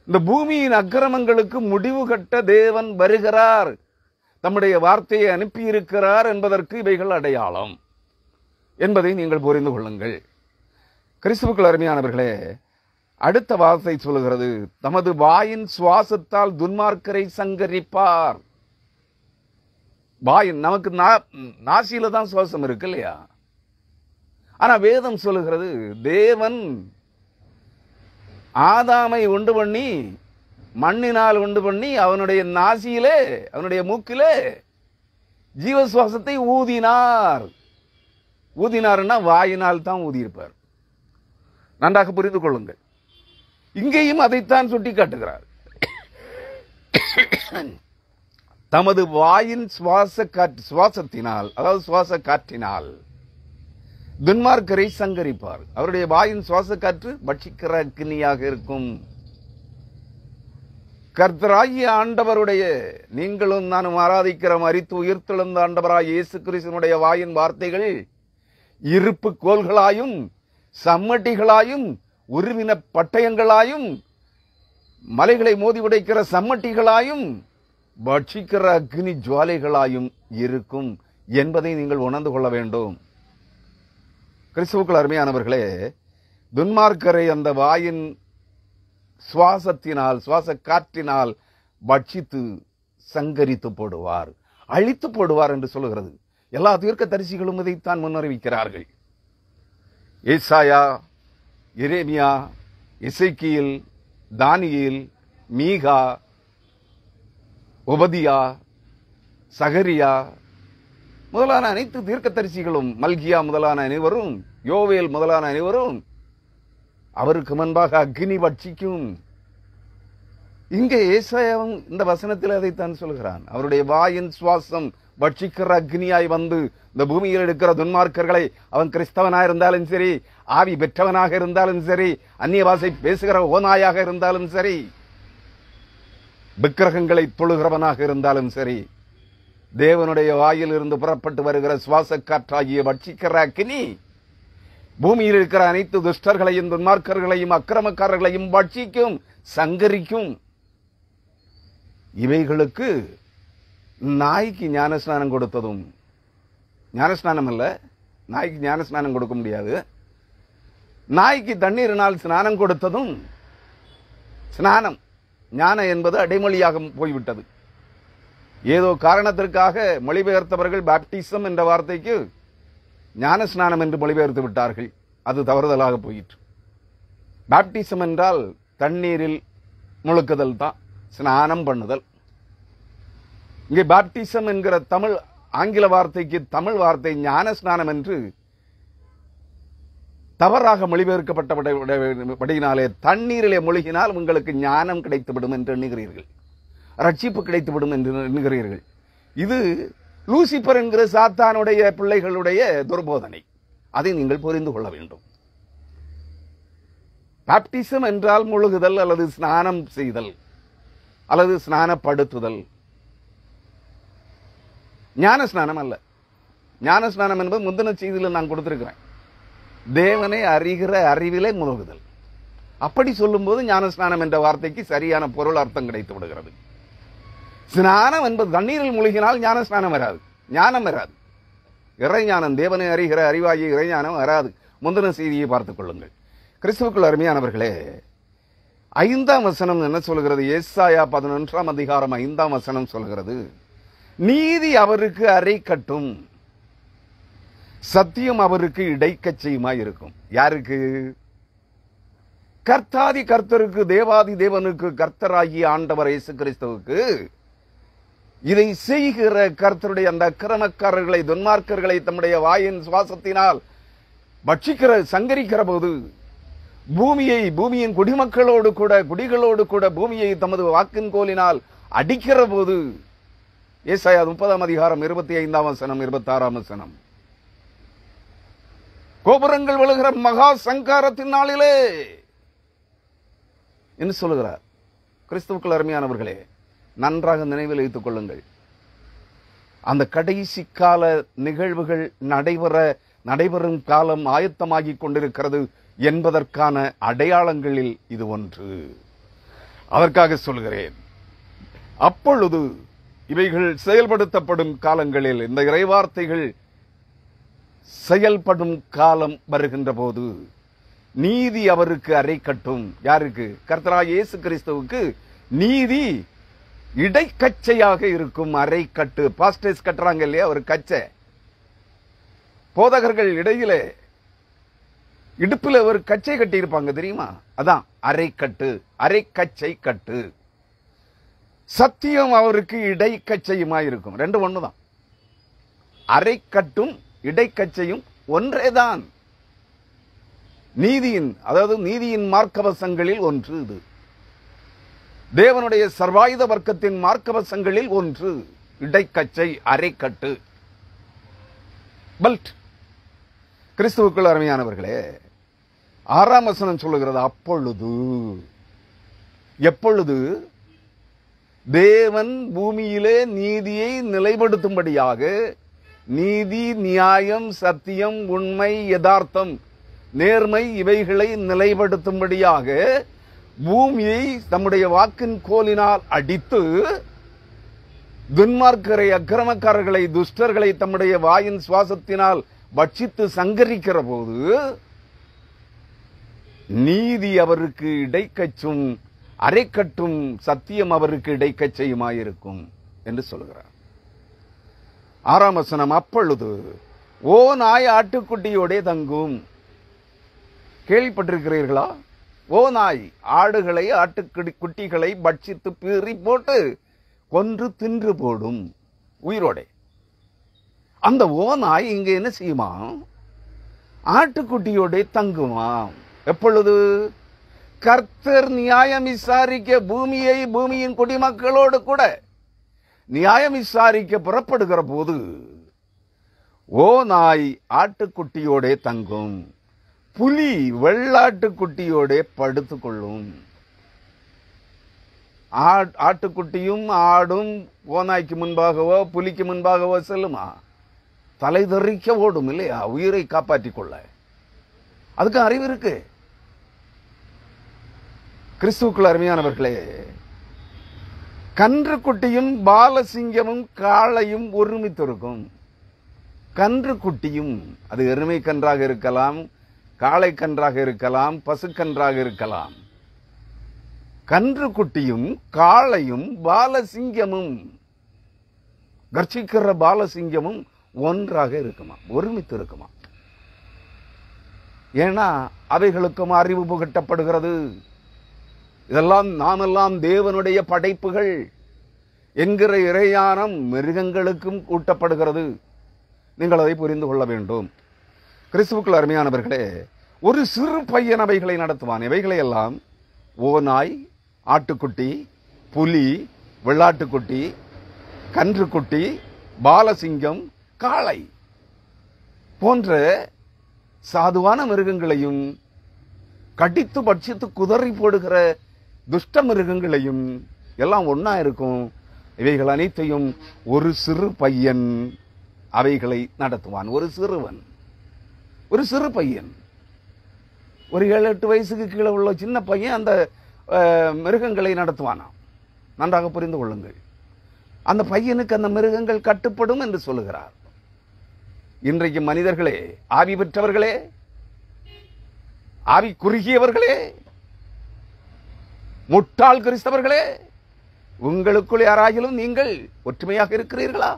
இந்த பூமியின் அக்கிரமங்களுக்கு முடிவு கட்ட தேவன் வருகிறார், தம்முடைய வார்த்தையை அனுப்பியிருக்கிறார் என்பதற்கு இவைகள் அடையாளம் என்பதை நீங்கள் புரிந்து கொள்ளுங்கள். கிறிஸ்துவுக்குள் அருமையானவர்களே, அடுத்த வார்த்தை சொல்லுகிறது, தமது வாயின் சுவாசத்தால் துன்மார்க்கரை சங்கரிப்பார். வாயின், நமக்கு நாசியில தான் சுவாசம் இருக்கு இல்லையா? ஆனா வேதம் சொல்லுகிறது, தேவன் ஆதாமை உண்டு பண்ணி, மண்ணினால் உண்டு பண்ணி, அவனுடைய நாசியிலே, அவனுடைய மூக்கிலே ஜீவ சுவாசத்தை ஊதினார். ஊதினார்னா வாயினால் தான் ஊதியிருப்பார். நன்றாக புரிந்து கொள்ளுங்கள். இங்கேயும் அதைத்தான் சுட்டி காட்டுகிறார். தமது வாயின் சுவாசத்தினால், அதாவது சுவாச காற்றினால் துன்மார்க்கரை சங்கரிப்பார். அவருடைய வாயின் சுவாச காற்று பட்சிக்கிற அக்கினியாக இருக்கும். கர்த்தராகிய ஆண்டவருடைய, நீங்களும் நானும் ஆராதிக்கிற மரித்து உயிர்த்தெழுந்த ஆண்டவராகிய இயேசு கிறிஸ்துவினுடைய வாயின் வார்த்தைகள் இருப்பு கோல்களாயும் சம்மட்டிகளாயும் உருவின பட்டயங்களாயும் மலைகளை மோதி உடைக்கிற சம்மட்டிகளாயும் பட்சிக்கிற அக்னி ஜுவாலைகளாயும் இருக்கும் என்பதை நீங்கள் உணர்ந்து கொள்ள வேண்டும். கிறிஸ்துவுக்குள் அருமையானவர்களே, துன்மார்க்கரை அந்த வாயின் சுவாசத்தினால், சுவாச காற்றினால் பட்சித்து சங்கரித்து போடுவார், அழித்து போடுவார் என்று சொல்லுகிறது. எல்லா தீர்க்கதரிசிகளும் இதைத்தான் முன்னறிவிக்கிறார்கள். ஏசாயா, எரேமியா, எசேக்கியேல், தானியேல், மீகா, ஒபதியா, சகரியா முதலான அனைத்து தீர்க்கதரிசிகளும், மல்கியா முதலான அனைவரும், யோவேல் முதலான அனைவரும் அவருக்கு முன்பாக அக்னி பட்சிக்கும். இங்கே ஏசாயாவும் இந்த வசனத்தில் அதைத்தான் சொல்கிறான். அவருடைய வாயின் சுவாசம் பட்சிக்கிற அக்னியாய் வந்து இந்த பூமியில் இருக்கிற துன்மார்க்கர்களை, அவன் கிறிஸ்தவனாக இருந்தாலும் சரி, ஆவி பெற்றவனாக இருந்தாலும் சரி, அந்நிய பாஷை பேசுகிற ஓநாயாக இருந்தாலும் சரி, விக்கிரகங்களை தொழுகிறவனாக இருந்தாலும் சரி, தேவனுடைய வாயில் இருந்து புறப்பட்டு வருகிற சுவாச காற்றாகிய பட்சிக்கிற அக்கினி பூமியில் இருக்கிற அனைத்து துஷ்டர்களையும் துன்மார்க்கர்களையும் அக்கிரமக்காரர்களையும் பட்சிக்கும், சங்கரிக்கும். இவைகளுக்கு நாய்க்கு ஞானஸ்நானம் கொடுத்ததும், ஞானஸ்நானம் அல்ல, நாய்க்கு ஞானஸ்நானம் கொடுக்க முடியாது, நாய்க்கு தண்ணீரினால் ஸ்நானம் கொடுத்ததும், ஸ்நானம் ஞானம் என்பது அடைமொழியாக போய்விட்டது. ஏதோ காரணத்திற்காக மொழிபெயர்த்தவர்கள் பாப்டிசம் என்ற வார்த்தைக்கு ஞானஸ்நானம் என்று மொழிபெயர்த்து விட்டார்கள். அது தவறுதலாக போயிற்று. பாப்டிசம் என்றால் தண்ணீரில் முழுக்குதல் தான், ஸ்நானம் பண்ணுதல். இங்கே பாப்டிசம் என்கிற தமிழ் ஆங்கில வார்த்தைக்கு தமிழ் வார்த்தை ஞானஸ்நானம் என்று தவறாக மொழிபெயர்க்கப்பட்டபடியினாலே, தண்ணீரிலே மூழ்கினால் உங்களுக்கு ஞானம் கிடைத்துவிடும் என்று எண்ணுகிறீர்கள், ரட்சிப்பு கிடைத்துவிடும் என்று எண்ணுகிறீர்கள். இது லூசிபர் என்கிற சாத்தானுடைய பிள்ளைகளுடைய துர்போதனை. அதை நீங்கள் புரிந்து கொள்ள வேண்டும். பாப்டிசம் என்றால் முழுகுதல் அல்லது ஸ்நானம் செய்தல் அல்லது ஸ்நானப்படுத்துதல், ஞான ஸ்நானம் அல்ல. ஞான ஸ்நானம் என்பது முந்தின செய்தியில் நான் கொடுத்திருக்கிறேன். தேவனை அறிகிற அறிவிலே முழுகுதல். அப்படி சொல்லும் போது ஞானஸ்நானம் என்ற வார்த்தைக்கு சரியான பொருள் அர்த்தம் கிடைத்து விடுகிறது. ஸ்நானம் என்பது தண்ணீரில் மூழ்கினால் ஞானஸ்நானம் வராது, ஞானம் வராது, இறைஞானம், தேவனை அறிகிற அறிவாகிய இறைஞானம் வராது. முந்தின செய்தியை பார்த்துக் கொள்ளுங்கள். கிறிஸ்துவுக்குள் அருமையானவர்களே, 5ஆம் வசனம் என்ன சொல்கிறது? ஏசாயா 11ஆம் அதிகாரம் 5ஆம் வசனம் சொல்கிறது, நீதி அவருக்கு அரை கட்டும், சத்தியம் அவருக்கு இடைக்கச்சையுமாய் இருக்கும். யாருக்கு? கர்த்தாதி கர்த்தருக்கு, தேவாதி தேவனுக்கு, கர்த்தராகிய ஆண்டவர் இயேசு கிறிஸ்துவுக்கு. இதை செய்கிற கர்த்தருடைய அந்த அக்கிரமக்காரர்களை, துன்மார்க்கர்களை தம்முடைய வாயின் சுவாசத்தினால் சங்கரிக்கிற போது பூமியின் குடிகளோடு கூட பூமியை தமது வாக்கின் கோலினால் அடிக்கிற போது, ஏசாயா 30 அதிகாரம் 25 வசனம் 26 வசனம், கோபுரங்கள் விழுகிற மகா சங்காரத்தின் நாளிலே என்று சொல்லுகிறார். கிறிஸ்துவுக்குள் அருமையானவர்களே, நன்றாக நினைவில் வைத்துக் கொள்ளுங்கள். அந்த கடைசி கால நிகழ்வுகள் நடைபெறும் காலம் ஆயத்தமாகிக் கொண்டிருக்கிறது என்பதற்கான அடையாளங்களில் இது ஒன்று. அதற்காக சொல்கிறேன், அப்பொழுது இவைகள் செயல்படுத்தப்படும் காலங்களில், இந்த இறைவார்த்தைகள் செயல்படும் காலம் வருகின்ற போது, நீதி அவருக்கு அரை கட்டும். யாருக்கு? கர்த்தராகிய இயேசு கிறிஸ்துவுக்கு நீதி இடைக்கச்சையாக இருக்கும். அரை கட்டு, பாஸ்டர்ஸ் கட்டுறாங்க இல்லையா, ஒரு கச்சை. போதகர்கள் இடையில இடுப்புல ஒரு கச்சை கட்டி இருப்பாங்க தெரியுமா, அதான் அரை கட்டு, அரை கச்சை கட்டு. சத்தியம் அவருக்கு இடைக்கச்சையுமாய் இருக்கும். ரெண்டு ஒண்ணுதான். அரை கட்டும் இடைக்கச்சையும் ஒன்றேதான். நீதியின் மார்க்கவசங்களில் ஒன்று இது. தேவனுடைய சர்வாயுத வர்க்கத்தின் மார்க்கவசங்களில் ஒன்று இடைக்கச்சை, அரைக்கட்டு, பெல்ட். கிறிஸ்துவுக்குள் அருமையானவர்களே, 6 வசனம் சொல்லுகிறது, அப்பொழுது, எப்பொழுது தேவன் பூமியிலே நீதியை நிலைப்படுத்தும்படியாக, நீதி, நியாயம், சத்தியம், உண்மை, யதார்த்தம், நேர்மை இவைகளை நிலைப்படுத்தும்படியாக பூமியை தம்முடைய வாக்கின் கோலினால் அடித்து, துன்மார்க்கரை, அக்கிரமக்காரர்களை, துஷ்டர்களை தம்முடைய வாயின் சுவாசத்தினால் பட்சித்து சங்கரிக்கிற போது, நீதி அவருக்கு இடைக்கச்சும் அரைக்கட்டும், சத்தியம் அவருக்கு இடைக்கச்சையுமாயிருக்கும் என்று சொல்கிறார். 6 வசனம், அப்பொழுது ஓ நாய் ஆட்டுக்குட்டியோடே தங்கும். கேள்விப்பட்டிருக்கிறீர்களா? ஓ நாய் ஆடுகளை, ஆட்டுக்குட்டிகளை பட்சித்து பீறி போட்டு கொன்று தின்று போடும் உயிரோட. அந்த ஓ நாய் இங்க என்ன செய்யுமா? ஆட்டுக்குட்டியோட தங்குமா. எப்பொழுது? கர்த்தர் நியாயம் விசாரிக்க பூமியின் குடிமக்களோடு கூட நியாயம் விசாரிக்க புறப்படுகிற போது ஓ நாய் ஆட்டுக்குட்டியோட தங்கும், புலி வெள்ளாட்டுக்குட்டியோட படுத்துக் கொள்ளும். ஆட்டுக்குட்டியும் ஆடும் ஓநாய்க்கு முன்பாகவோ புலிக்கு முன்பாகவோ செல்லுமா? தலை தெறிக்க ஓடும் இல்லையா, உயிரை காப்பாற்றிக் கொள்ள. அதுக்கு அறிவு இருக்கு. கிறிஸ்துவுக்குள் அருமையானவர்களே, கன்றுக்குட்டியும் பாலசிங்கமும் காளையும் ஒருமித்திருக்கும். கன்றுக்குட்டியும், அது எருமை கன்றாக இருக்கலாம், காளை கன்றாக இருக்கலாம், பசுக்கன்றாக இருக்கலாம். கன்றுக்குட்டியும் காளையும் பாலசிங்கமும், கர்ச்சிக்கிற பாலசிங்கமும் ஒன்றாக இருக்குமா, ஒருமித்து இருக்குமா. ஏன்னா அவைகளுக்கும் அறிவு புகட்டப்படுகிறது. இதெல்லாம் நாமெல்லாம் தேவனுடைய படைப்புகள் என்கிற இறையானம் மிருகங்களுக்கும் ஊட்டப்படுகிறது. நீங்கள் அதை புரிந்து கொள்ள வேண்டும். கிறிஸ்துவுக்குள் அருமையானவர்களே, ஒரு சிறு பையன் அவைகளை நடத்துவான். இவைகளை எல்லாம் ஓநாய், ஆட்டுக்குட்டி, புலி, வெள்ளாட்டுக்குட்டி, கன்றுக்குட்டி, பாலசிங்கம், காளை போன்ற சாதுவான மிருகங்களையும், கடித்து பட்சித்து குதறி போடுகிற துஷ்ட மிருகங்களையும் எல்லாம் ஒன்னா இருக்கும். இவைகள் அனைத்தையும் ஒரு சிறு பையன் அவைகளை நடத்துவான். ஒரு சிறுவன், ஒரு சிறு பையன், ஒரு 7-8 வயசுக்கு கீழே உள்ள சின்ன பையன் அந்த மிருகங்களை நடத்துவானாம். நன்றாக புரிந்து கொள்ளுங்கள். அந்த பையனுக்கு அந்த மிருகங்கள் கட்டுப்படும் என்று சொல்லுகிறார். இன்றைக்கு மனிதர்களே, ஆவி பெற்றவர்களே, ஆவி குறுகியவர்களே, முட்டாள் கிறிஸ்தவர்களே, உங்களுக்குள் யாராகிலும் நீங்கள் ஒற்றுமையாக இருக்கிறீர்களா?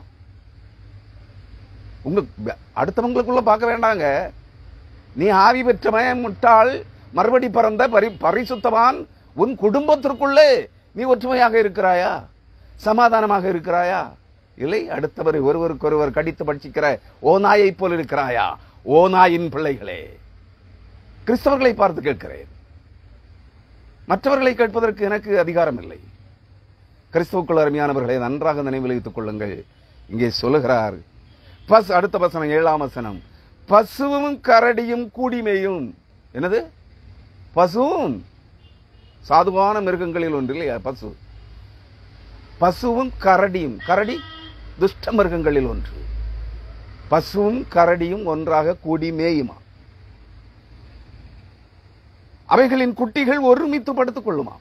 அடுத்தவங்களுக்குள்ள பார்க்க வேண்டாங்க. நீ ஆவி பெற்றவன், முட்டாள், மறுபடி பிறந்த பரிசுத்தவான், உன் குடும்பத்திற்குள்ளே நீ ஒற்றுமையாக இருக்கிறாயா? சமாதானமாக இருக்கிறாயா? இல்லை, அடுத்தவரை ஒருவருக்கொருவர் கடித்து பட்சிக்கிற ஓநாயை போல் இருக்கிறாயா? ஓநாயின் பிள்ளைகளே. கிறிஸ்தவர்களை பார்த்து கேட்கிறேன், மற்றவர்களை கேட்பதற்கு எனக்கு அதிகாரம் இல்லை. கிறிஸ்துவுக்குள் அருமையானவர்களை நன்றாக நினைவில் வைத்துக் கொள்ளுங்கள். இங்கே சொல்லுகிறார், அடுத்த வசனம் 7ஆம் வசனம், பசுவும் கரடியும் கூடிமேயும். என்னது? பசுவும் சாதுவான மிருகங்களில் ஒன்று இல்லையா? பசுவும் கரடியும். கரடி துஷ்ட மிருகங்களில் ஒன்று. பசுவும் கரடியும் ஒன்றாக கூடி மேயுமா. அவைகளின் குட்டிகள் ஒருமித்து படுத்துக் கொள்ளுமா.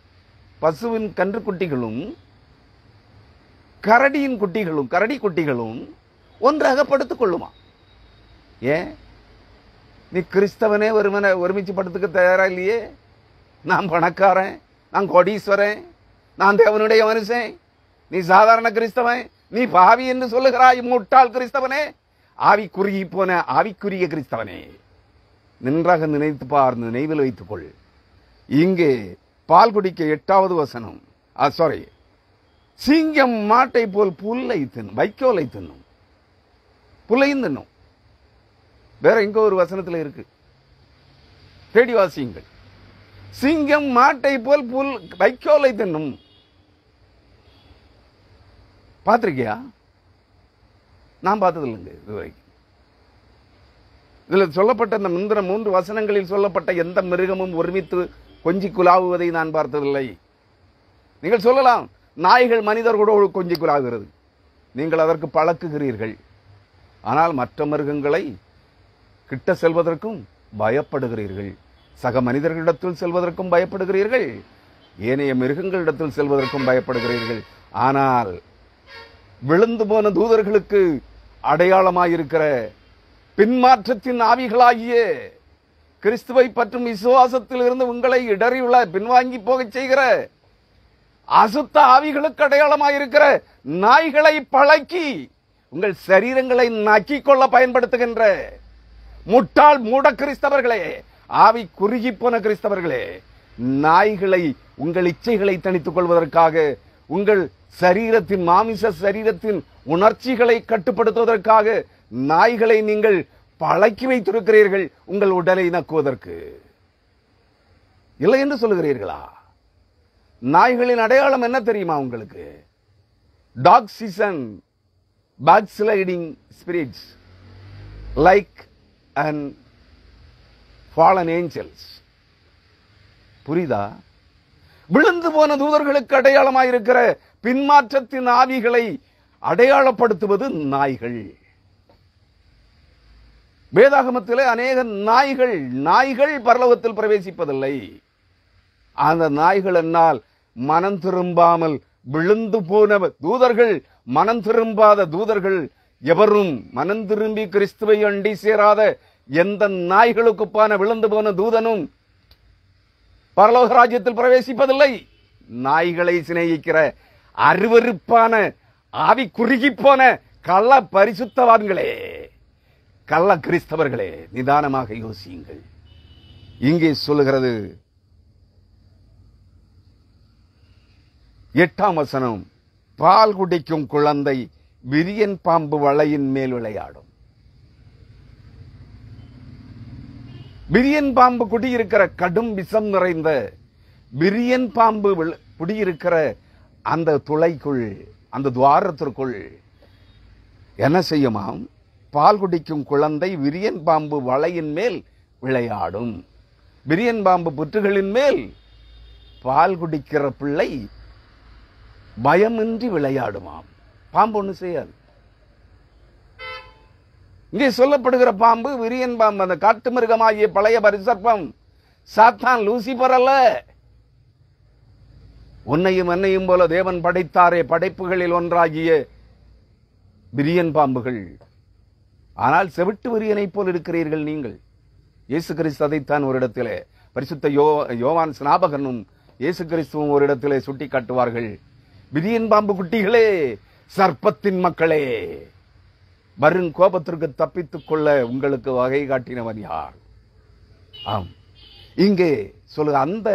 பசுவின் கன்று குட்டிகளும் கரடியின் குட்டிகளும், கரடி குட்டிகளும் ஒன்றாக படுத்துக் கொள்ளுமா. ஏன் நீ கிறிஸ்தவனே ஒருமிச்சு படுத்துக்க தயாரா இல்லையே? நான் பணக்காரன், நான் கோடீஸ்வரன், நான் தேவனுடைய மனுஷன், நீ சாதாரண கிறிஸ்தவன், நீ பாவி என்று சொல்லுகிறாய். முட்டாள் கிறிஸ்தவனே, ஆவி குறுகி போன ஆவிக்குரிய கிறிஸ்தவனே, நன்றாக நினைத்து பார், நினைவில் வைத்துக் கொள். இங்கே பால் குடிக்க 8வது வசனம், சிங்கம் மாட்டை போல் புல்லை தின்னும், வைக்கோலை தின்னும், புல்லையும் தின்னும். வேற எங்க ஒரு வசனத்தில் இருக்கு, தேடி வாசியுங்கள். சிங்கம் மாட்டை போல் வைக்கோலை தின்னும். பார்த்திருக்கியா? நான் பார்த்தது இல்லைங்க இதுவரைக்கும். இதுல சொல்லப்பட்ட இந்த முந்திர 3 வசனங்களில் சொல்லப்பட்ட எந்த மிருகமும் ஒருமித்து கொஞ்சி குலாவுவதை நான் பார்த்ததில்லை. நீங்கள் சொல்லலாம், நாய்கள் மனிதர்களோடு கொஞ்சி குலாவுகிறது, நீங்கள் அதற்கு பழக்குகிறீர்கள். ஆனால் மற்ற மிருகங்களை கிட்ட செல்வதற்கும் பயப்படுகிறீர்கள், சக மனிதர்களிடத்தில் செல்வதற்கும் பயப்படுகிறீர்கள், ஏனைய மிருகங்களிடத்தில் செல்வதற்கும் பயப்படுகிறீர்கள். ஆனால் விழுந்து போன தூதர்களுக்கு அடையாளமாயிருக்கிற பின்மாற்றத்தின் ஆவிகளாகிய கிறிஸ்துவை பற்றும் விசுவாசத்தில் இருந்து உங்களை இடறியுள்ள பின்வாங்கி போக செய்கிற அசுத்த ஆவிகளுக்கு அடையாளமாயிருக்கிற நாய்களை பழக்கி உங்கள் சரீரங்களை நக்கிக் கொள்ள பயன்படுத்துகின்ற முட்டாள் மூட கிறிஸ்தவர்களே, ஆவி குறுகி போன கிறிஸ்தவர்களே, நாய்களை உங்கள் இச்சைகளை தணித்துக் கொள்வதற்காக, உங்கள் சரீரத்தின் மாமிச சரீரத்தின் உணர்ச்சிகளை கட்டுப்படுத்துவதற்காக நாய்களை நீங்கள் பழக்கி வைத்திருக்கிறீர்கள், உங்கள் உடலை நக்குவதற்கு. இல்லை என்று சொல்லுகிறீர்களா? நாய்களின் அடையாளம் என்ன தெரியுமா உங்களுக்கு? Dog season, backsliding spirits like and fallen angels. புரியுதா? விழுந்து போன தூதர்களுக்கு அடையாளமாயிருக்கிற பின்மாற்றத்தின் ஆவிகளை அடையாளப்படுத்துவது நாய்கள். வேதாகமத்திலே அநேக நாய்கள் பரலோகத்தில் பிரவேசிப்பதில்லை. அந்த நாய்கள் என்னால் மனம் திரும்பாமல் விழுந்து போன தூதர்கள், மனம் திரும்பாத தூதர்கள் எவரும், மனம் திரும்பி கிறிஸ்துவை அண்டி சேராத எந்த நாய்களுக்குப்பான விழுந்து போன தூதனும் பரலோக ராஜ்யத்தில் பிரவேசிப்பதில்லை. நாய்களை சிநேகிக்கிற அருவருப்பான ஆவி குறுகி போன கள்ள பரிசுத்தவான்களே, கள்ள கிறிஸ்தவர்களே, நிதானமாக யோசியுங்கள். இங்கே சொல்லுகிறது 8ஆம் வசனம், பால் குடிக்கும் குழந்தை விரியன் பாம்பு வலையின் மேல் விளையாடும். விரியன் பாம்பு குடியிருக்கிற கடும் விஷம் நிறைந்த விரியன் பாம்பு குடியிருக்கிற அந்த துளைக்குள், அந்த துவாரத்திற்குள் என்ன செய்யுமாம்? பால் குடிக்கும் குழந்தை விரியன் பாம்பு வலையின் மேல் விளையாடும். விரியன் பாம்பு புற்றுகளின் மேல் பால் குடிக்கிற பிள்ளை பயமின்றி விளையாடுமாம். பாம்பு ஒண்ணு செய்யாது. இங்கே சொல்லப்படுகிற பாம்பு விரியன் பாம்பு, அந்த காட்டு மிருகமாகிய பழைய பரிசர்ப்பம், சாத்தான், லூசிபர் அல்ல. உன்னையும் என்னையும் போல தேவன் படைத்தாரே, படைப்புகளில் ஒன்றாகிய விரியன் பாம்புகள். ஆனால் செவிட்டு விரியனை போல் இருக்கிறீர்கள் நீங்கள். இயேசு கிறிஸ்து அதைத்தான் ஒரு இடத்திலே, பரிசுத்த யோவான் ஸ்நாபகனும் இயேசு கிறிஸ்துவும் ஒரு இடத்திலே சுட்டி காட்டுவார்கள். விரியன் பாம்பு குட்டிகளே, சர்ப்பத்தின் மக்களே, வரும் கோபத்திற்கு தப்பித்துக் கொள்ள உங்களுக்கு வகை காட்டினவன் யார்? ஆம், இங்கே சொல்லுங்க, அந்த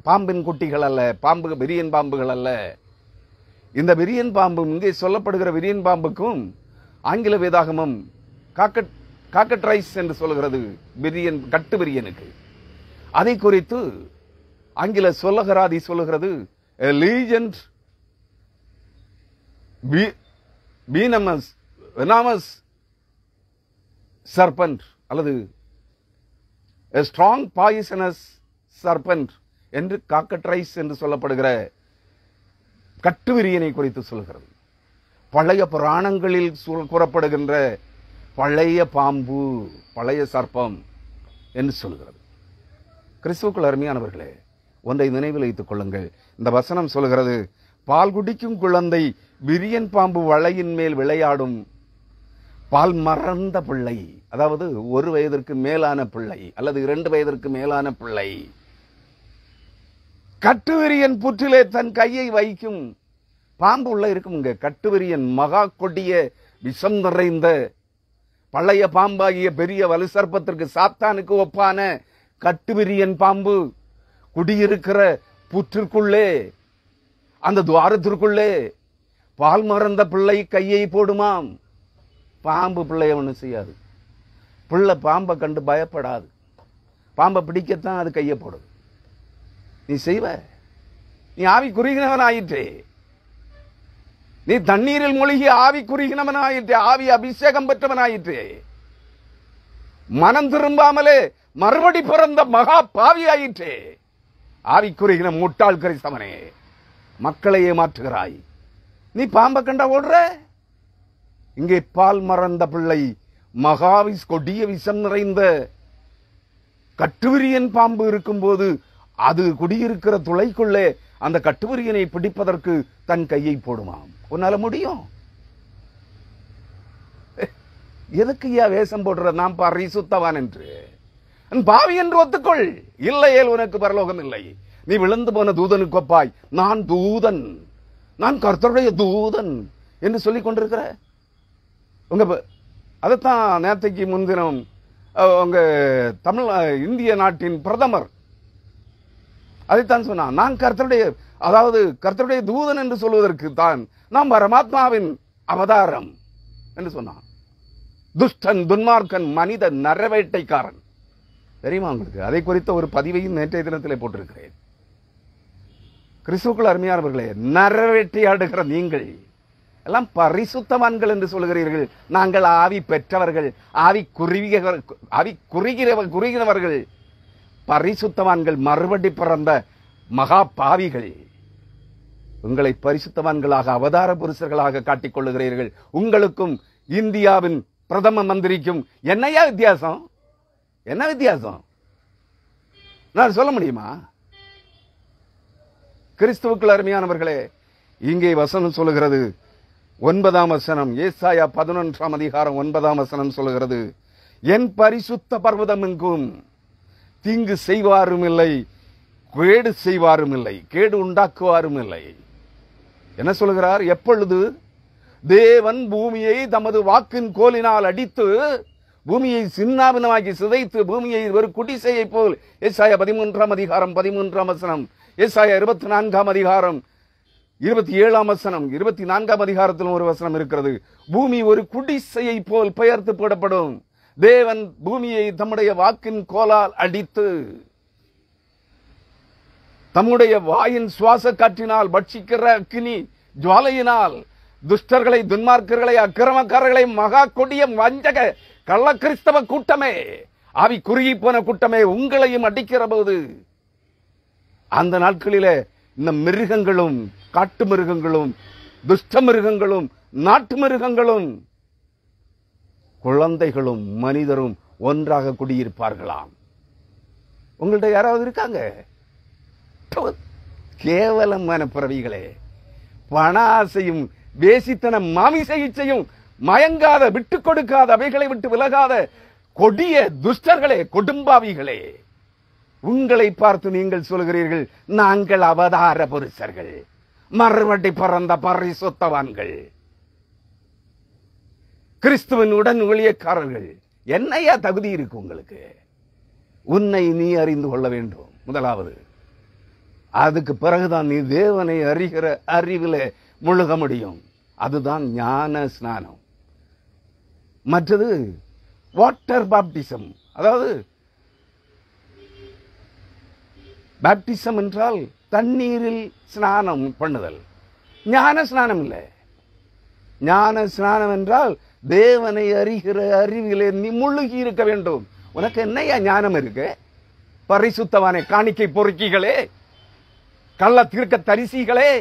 பாம்பின் குட்டிகள் அல்ல, விரியன் பாம்புகள் அல்ல. இந்த விரியன் பாம்பும், இங்கே சொல்லப்படுகிற விரியன் பாம்புக்கும் ஆங்கில வேதாகமம் காக்கட்ரைஸ் என்று சொல்கிறது பிரியன், கட்டு பிரியனுக்கு. அதை குறித்து ஆங்கில சொல்லகராதி சொல்லுகிறது லீஜெண்ட் venomous serpent அல்லது ஸ்ட்ராங் பாய்சனஸ் சர்பென்ட் என்று காக்கட்ரைஸ் என்று சொல்லப்படுகிற கட்டுவிரியனை குறித்து சொல்கிறது. பழைய புராணங்களில் கூறப்படுகின்ற பழைய பாம்பு, பழைய சர்ப்பம் என்று சொல்கிறது. கிறிஸ்துவுக்குள் அருமையானவர்களே, ஒன்றை நினைவில் வைத்துக் கொள்ளுங்கள். இந்த வசனம் சொல்கிறது, பால் குடிக்கும் குழந்தை விரியன் பாம்பு வளையின் மேல் விளையாடும் பால் மறந்த பிள்ளை, அதாவது 1 வயதிற்கு மேலான பிள்ளை அல்லது 2 வயதிற்கு மேலான பிள்ளை கட்டுவிரியன் புற்றிலே தன் கையை வைக்கும். பாம்பு உள்ள இருக்கும். இங்க கட்டுவிரியன் மகா கொடிய விஷம் நிறைந்த பழைய பாம்பாகிய பெரிய வலுசர்ப்பத்திற்கு சாத்தானுக்கு ஒப்பான கட்டுவிரியன் பாம்பு குடியிருக்கிற புற்றிற்குள்ளே, அந்த துவாரத்திற்குள்ளே பால் மறந்த பிள்ளை கையை போடுமாம். பாம்பு பிள்ளைய ஒண்ணு செய்யாது. பிள்ளை பாம்பை கண்டு பயப்படாது. பாம்பை பிடிக்கத்தான் அது கையை போடுது. நீ செய்வ? நீ ஆவி குறுகினவன் ஆயிற்றே. நீ தண்ணீரில் மூழ்கி ஆவி குறுகினவன் ஆயிற்றே. ஆவி அபிஷேகம் பெற்றவன் ஆயிற்றே. மனம் திரும்பாமலே மறுபடி பிறந்த மகா பாவி ஆயிற்றே. ஆவி குறுகின முட்டாள் கிறிஸ்தவனே, மக்களை ஏமாற்றுகிறாய். நீ பாம்பை கண்டா ஓடுற? இங்கே பால் மறந்த பிள்ளை மகாவிஸ் கொடிய விஷம் நிறைந்த கட்டுவிரியன் பாம்பு இருக்கும்போது அது குடியிருக்கிற துளைக்குள்ளே அந்த கட்டுவிரியனை பிடிப்பதற்கு தன் கையை போடுமாம். உன்னால முடியும்? எதுக்கு வேஷம் போடுற? நாம் பரிசுத்தவான் என்று பாவி என்று ஒத்துக்கொள். இல்லையேல் உனக்கு பரலோகம் இல்லை. நீ விழுந்து போன தூதனுக்கு ஒப்பாய். நான் தூதன், நான் கர்த்தருடைய தூதன் என்று சொல்லிக் கொண்டிருக்கிற உங்க அதைத்தான் நேற்றைக்கு முன்தினம் உங்க தமிழ் இந்திய நாட்டின் பிரதமர் அதைத்தான் சொன்னான். நான் கர்த்தருடைய, அதாவது கர்த்தருடைய தூதன் என்று சொல்வதற்கு தான் நாம் பரமாத்மாவின் அவதாரம் என்று சொன்னான். துஷ்டன், துன்மார்க்கன், மனித நரவேட்டைக்காரன். தெரியுமா உங்களுக்கு? அதை குறித்த ஒரு பதிவையும் நேற்றைய தினத்திலே போட்டிருக்கிறேன். கிறிஸ்துவுக்குள் அருமையானவர்களே, நரவேட்டையாடுகிற நீங்கள் எல்லாம் பரிசுத்தவான்கள் என்று சொல்கிறீர்கள். நாங்கள் ஆவி பெற்றவர்கள், ஆவி குறுகினவர்கள், பரிசுத்தவான்கள், மறுபடி பிறந்த மகா பாவிகள். உங்களை பரிசுத்தவான்களாக அவதார புருஷர்களாக காட்டிக் கொள்ளுகிறீர்கள். உங்களுக்கும் இந்தியாவின் பிரதம மந்திரிக்கும் என்னையா வித்தியாசம்? என்ன வித்தியாசம் நான் சொல்ல முடியுமா? கிறிஸ்துவுக்குள் அருமையானவர்களே, இங்கே வசனம் சொல்லுகிறது, 9ஆம் வசனம், ஏசாயா 11ஆம் அதிகாரம் 9ஆம் வசனம் சொல்லுகிறது, என் பரிசுத்த பர்வதம் எங்கும் தீங்கு செய்வாரும் இல்லை, கேடு செய்வாரும் இல்லை, கேடு உண்டாக்குவாரும் இல்லை. என்ன சொல்லுகிறார்? எப்பொழுது தேவன் பூமியை தமது வாக்கின் கோலினால் அடித்து பூமியை சின்னாபின்னமாக்கி சிதைத்து பூமியை ஒரு குடிசையை போல், ஏசாயா 13ஆம் அதிகாரம் 13ஆம் வசனம், ஏசாயா 24ஆம் அதிகாரம் 27ஆம் வசனம், 24ஆம் அதிகாரத்திலும் ஒரு வசனம் இருக்கிறது. பூமி ஒரு குடிசையை போல் பெயர்த்து போடப்படும். தேவன் பூமியை தம்முடைய வாக்கின் கோலால் அடித்து தம்முடைய வாயின் சுவாச காற்றினால் பட்சிக்கிற அக்கினி ஜுவாலையினால் துஷ்டர்களை, துன்மார்க்கர்களை, அக்கிரமக்காரர்களை, மகா கொடிய வஞ்சக கள்ள கிறிஸ்தவ கூட்டமே, ஆவி குறுகி போன கூட்டமே, உங்களையும் அடிக்கிற போது அந்த நாட்களிலே இந்த மிருகங்களும், காட்டு மிருகங்களும், துஷ்ட மிருகங்களும், நாட்டு மிருகங்களும், குழந்தைகளும் மனிதரும் ஒன்றாக குடியிருப்பார்களாம். உங்கள்ட்ட யாராவது இருக்காங்க? கேவலமான பிறவிகளே, பண ஆசையும் வேசித்தன மாமிச இச்சையும் மயங்காத, விட்டு கொடுக்காத, அவைகளை விட்டு விலகாத கொடிய துஷ்டர்களே, கொடும்பாவிகளே, உங்களை பார்த்து நீங்கள் சொல்கிறீர்கள், நாங்கள் அவதார புருஷர்கள், மறுபடி பிறந்த பரிசுத்தவான்கள், கிறிஸ்துவின் உடன் ஊழியக்காரர்கள். என்னையா தகுதி இருக்கு உங்களுக்கு? உன்னை நீ அறிந்து கொள்ள வேண்டும் முதலாவது. அதுக்கு பிறகுதான் நீ தேவனை அறிகிற அறிவில முழுக முடியும். அதுதான் ஞான ஸ்நானம். மற்றது வாட்டர் பாப்டிசம். அதாவது பாப்டிசம் என்றால் தண்ணீரில் ஸ்நானம் பண்ணுதல். ஞான ஸ்நானம் இல்லை. ஞான ஸ்நானம் என்றால் தேவனை அறிகிற அறிவிலே நீ முழுகி இருக்க வேண்டும். உனக்கு என்னையா ஞானம் இருக்கு? பரிசுத்தவானே, காணிக்கை பொறுக்கிகளே, கள்ள தீர்க்க தரிசிகளே,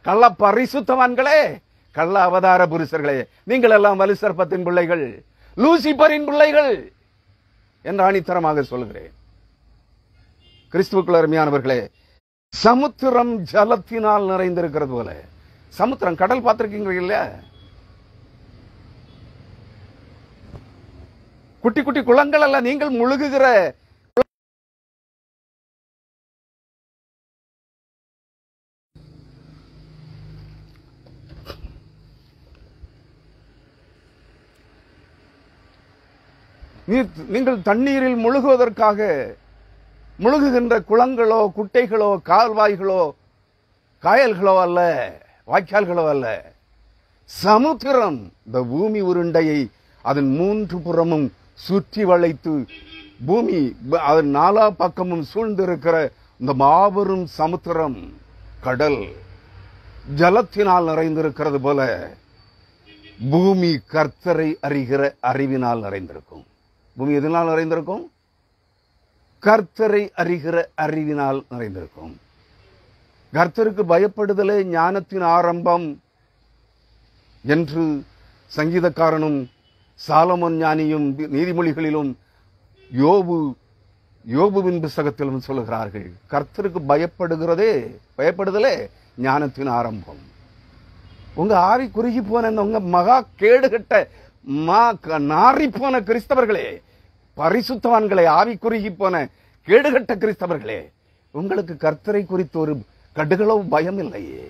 கள்ள பரிசுத்தவான்களே, கள்ள அவதார புருஷர்களே, நீங்கள் எல்லாம் வலுசர்ப்பத்தின் பிள்ளைகள், லூசிபரின் பிள்ளைகள் என்று ஆணித்தரமாக சொல்கிறேன். கிறிஸ்துவுக்குள் அருமையானவர்களே, சமுத்திரம் ஜலத்தினால் நிறைந்திருக்கிறது போல. சமுத்திரம், கடல் பார்த்திருக்கீங்க இல்லையா? குட்டி குட்டி குளங்கள் அல்ல, நீங்கள் முழுகுகிற நீங்கள் தண்ணீரில் முழுகுவதற்காக முழுகுகின்ற குளங்களோ குட்டைகளோ கால்வாய்களோ காயல்களோ அல்ல, வாய்க்கால்களோ அல்ல. சமுத்திரம், இந்த பூமி உருண்டையை அதன் 3 புறமும் சுற்றி வளைத்து பூமி அதன் 4 பக்கமும் சூழ்ந்திருக்கிற இந்த மாபெரும் சமுத்திரம், கடல் ஜலத்தினால் நிறைந்திருக்கிறது போல பூமி கர்த்தரை அறிகிற அறிவினால் நிறைந்திருக்கும். பூமி எதனால் நிறைந்திருக்கும்? கர்த்தரை அறிகிற அறிவினால் நிறைந்திருக்கும். கர்த்தருக்கு பயப்படுதலே ஞானத்தின் ஆரம்பம் என்று சங்கீதக்காரனும் சாலமோன் ஞானியும் நீதிமொழிகளிலும் யோபுவின் புத்தகத்திலும் சொல்லுகிறார்கள். கர்த்தருக்கு பயப்படுதலே ஞானத்தின் ஆரம்பம். உங்க ஆவி குறுகி போன உங்க மகா கேடுகட்ட நாரி போன கிறிஸ்தவர்களே, பரிசுத்தவான்களே, ஆவி குறுகி போன கேடுகட்ட கிறிஸ்தவர்களே, உங்களுக்கு கர்த்தரை குறித்து ஒரு கடுகளவு பயம் இல்லையே.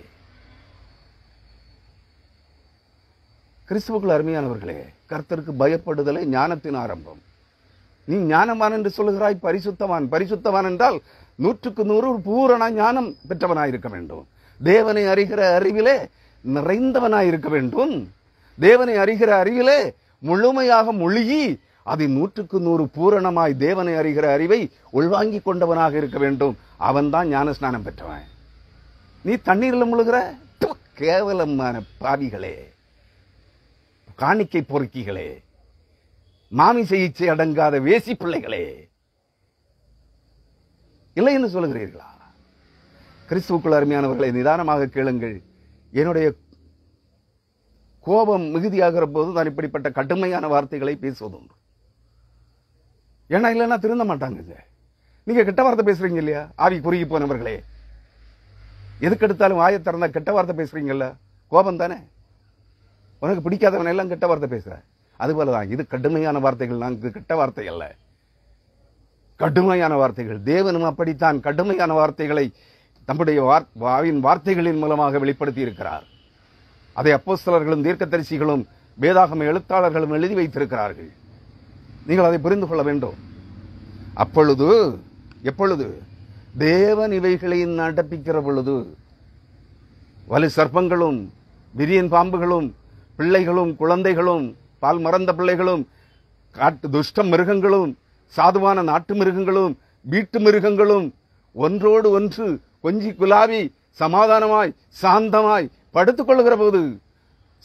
கிறிஸ்துவுக்குள் அருமையானவர்களே, கர்த்தருக்கு பயப்படுதலே ஞானத்தின் ஆரம்பம். நீ ஞானவான் என்று சொல்லுகிறாய், பரிசுத்தவான். பரிசுத்தவான் என்றால் 100க்கு 100 பூரண ஞானம் பெற்றவனாயிருக்க வேண்டும். தேவனை அறிகிற அறிவிலே நிறைந்தவனாயிருக்க வேண்டும். தேவனை அறிகிற அறிவிலே முழுமையாக முழுகி அதை 100க்கு 100 பூரணமாய் தேவனை அறிகிற அறிவை உள்வாங்கி கொண்டவனாக இருக்க வேண்டும். அவன் தான் ஞான ஸ்நானம் பெற்றவன். நீ தண்ணீரில் முழுகிற கேவலமான பாவிகளே, காணிக்கை பொறுக்கிகளே, மாமிச இச்சை அடங்காத வேசி பிள்ளைகளே, இல்லை என்று சொல்லுகிறீர்களா? கிறிஸ்துவுக்குள் அருமையானவர்களை, நிதானமாக கேளுங்கள். என்னுடைய கோபம் மிகுதியாகிற போது நான் இப்படிப்பட்ட கடுமையான வார்த்தைகளை பேசுவதுண்டு. ஏன்னா இல்லைன்னா திருந்த மாட்டாங்க. நீங்க கெட்ட வார்த்தை பேசுறீங்க இல்லையா? ஆவி குறுகி போனவர்களே, எதுக்கு எடுத்தாலும் வாயை திறந்தா கெட்ட வார்த்தை பேசுறீங்கல்ல, கோபம் தானே. உனக்கு பிடிக்காதவன் எல்லாம் கெட்ட வார்த்தை பேசுற. அதுபோலதான் இது கடுமையான வார்த்தைகள். நாங்கள் கெட்ட வார்த்தை அல்ல, கடுமையான வார்த்தைகள். தேவனும் அப்படித்தான் கடுமையான வார்த்தைகளை நம்முடைய வார்த்தைகளின் மூலமாக வெளிப்படுத்தி இருக்கிறார். அதை அப்போஸ்தலர்களும் தீர்க்கதரிசிகளும் வேதாகம எழுத்தாளர்களும் எழுதி வைத்திருக்கிறார்கள். நீங்கள் அதை புரிந்து கொள்ள வேண்டும். எப்பொழுது தேவன் இவைகளை நடப்பிக்கிற பொழுது வலு சர்ப்பங்களும் விரியன் பாம்புகளும் பிள்ளைகளும் குழந்தைகளும் பால் மறந்த பிள்ளைகளும் துஷ்ட மிருகங்களும் சாதுவான நாட்டு மிருகங்களும் வீட்டு மிருகங்களும் ஒன்றோடு ஒன்று கொஞ்சி குலாவி சமாதானமாய் சாந்தமாய் படுத்துக் கொள்ளுகிற போது,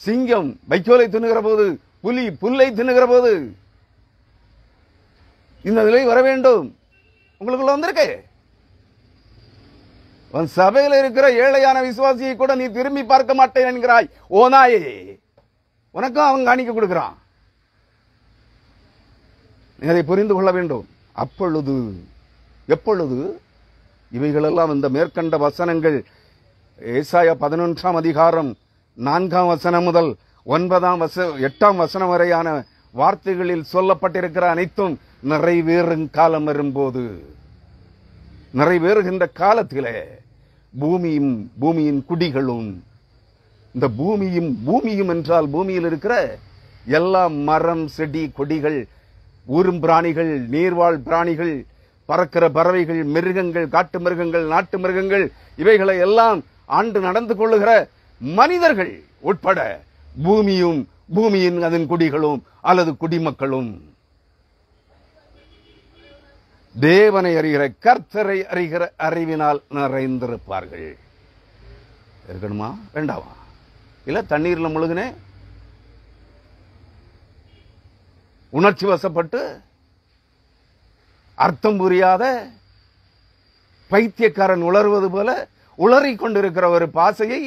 சிங்கம் வைக்கோலை தின்னுகிற போது, புலி புல்லை தின்னுகிற போது இந்த நிலை வர வேண்டும். உங்களுக்குள்ள வந்திருக்கு. உன் சபையில் இருக்கிற ஏழையான விசுவாசியை கூட நீ திரும்பி பார்க்க மாட்டேன் என்கிறாய். ஓநாயே, உனக்கும் அவன் காணிக்க கொடுக்கிறான். நீ அதை புரிந்து கொள்ள வேண்டும். எப்பொழுது இவைகளெல்லாம் இந்த மேற்கண்ட வசனங்கள் ஏசாயா 11ஆம் அதிகாரம் 4ஆம் வசனம் முதல் 8ஆம் வசனம் வரையான வார்த்தைகளில் சொல்லப்பட்டிருக்கிற அனைத்தும் நிறைவேறும் காலம் வரும்போது, நிறைவேறுகின்ற காலத்திலே பூமியின் குடிகளும், இந்த பூமியும் என்றால் பூமியில் இருக்கிற எல்லா மரம் செடி கொடிகள், ஊரும் பிராணிகள், நீர்வாழ் பிராணிகள், பறக்கிற பறவைகள், மிருகங்கள், காட்டு மிருகங்கள், நாட்டு மிருகங்கள், இவைகளை எல்லாம் ஆண்டு நடந்து கொள்ளுகிற மனிதர்கள் உட்பட பூமியின் அதன் குடிகளும் அல்லது குடிமக்களும் தேவனை அறிகிற கர்த்தரை அறிகிற அறிவினால் நிறைந்திருப்பார்கள். இருக்கணுமா வேண்டாமா? இல்ல தண்ணீர்ல முழுகுனே உணர்ச்சி வசப்பட்டு அர்த்தம் புரியாத பைத்தியக்காரன் உளறுவது போல உளறிக் கொண்டிருக்கிற ஒரு பாசையை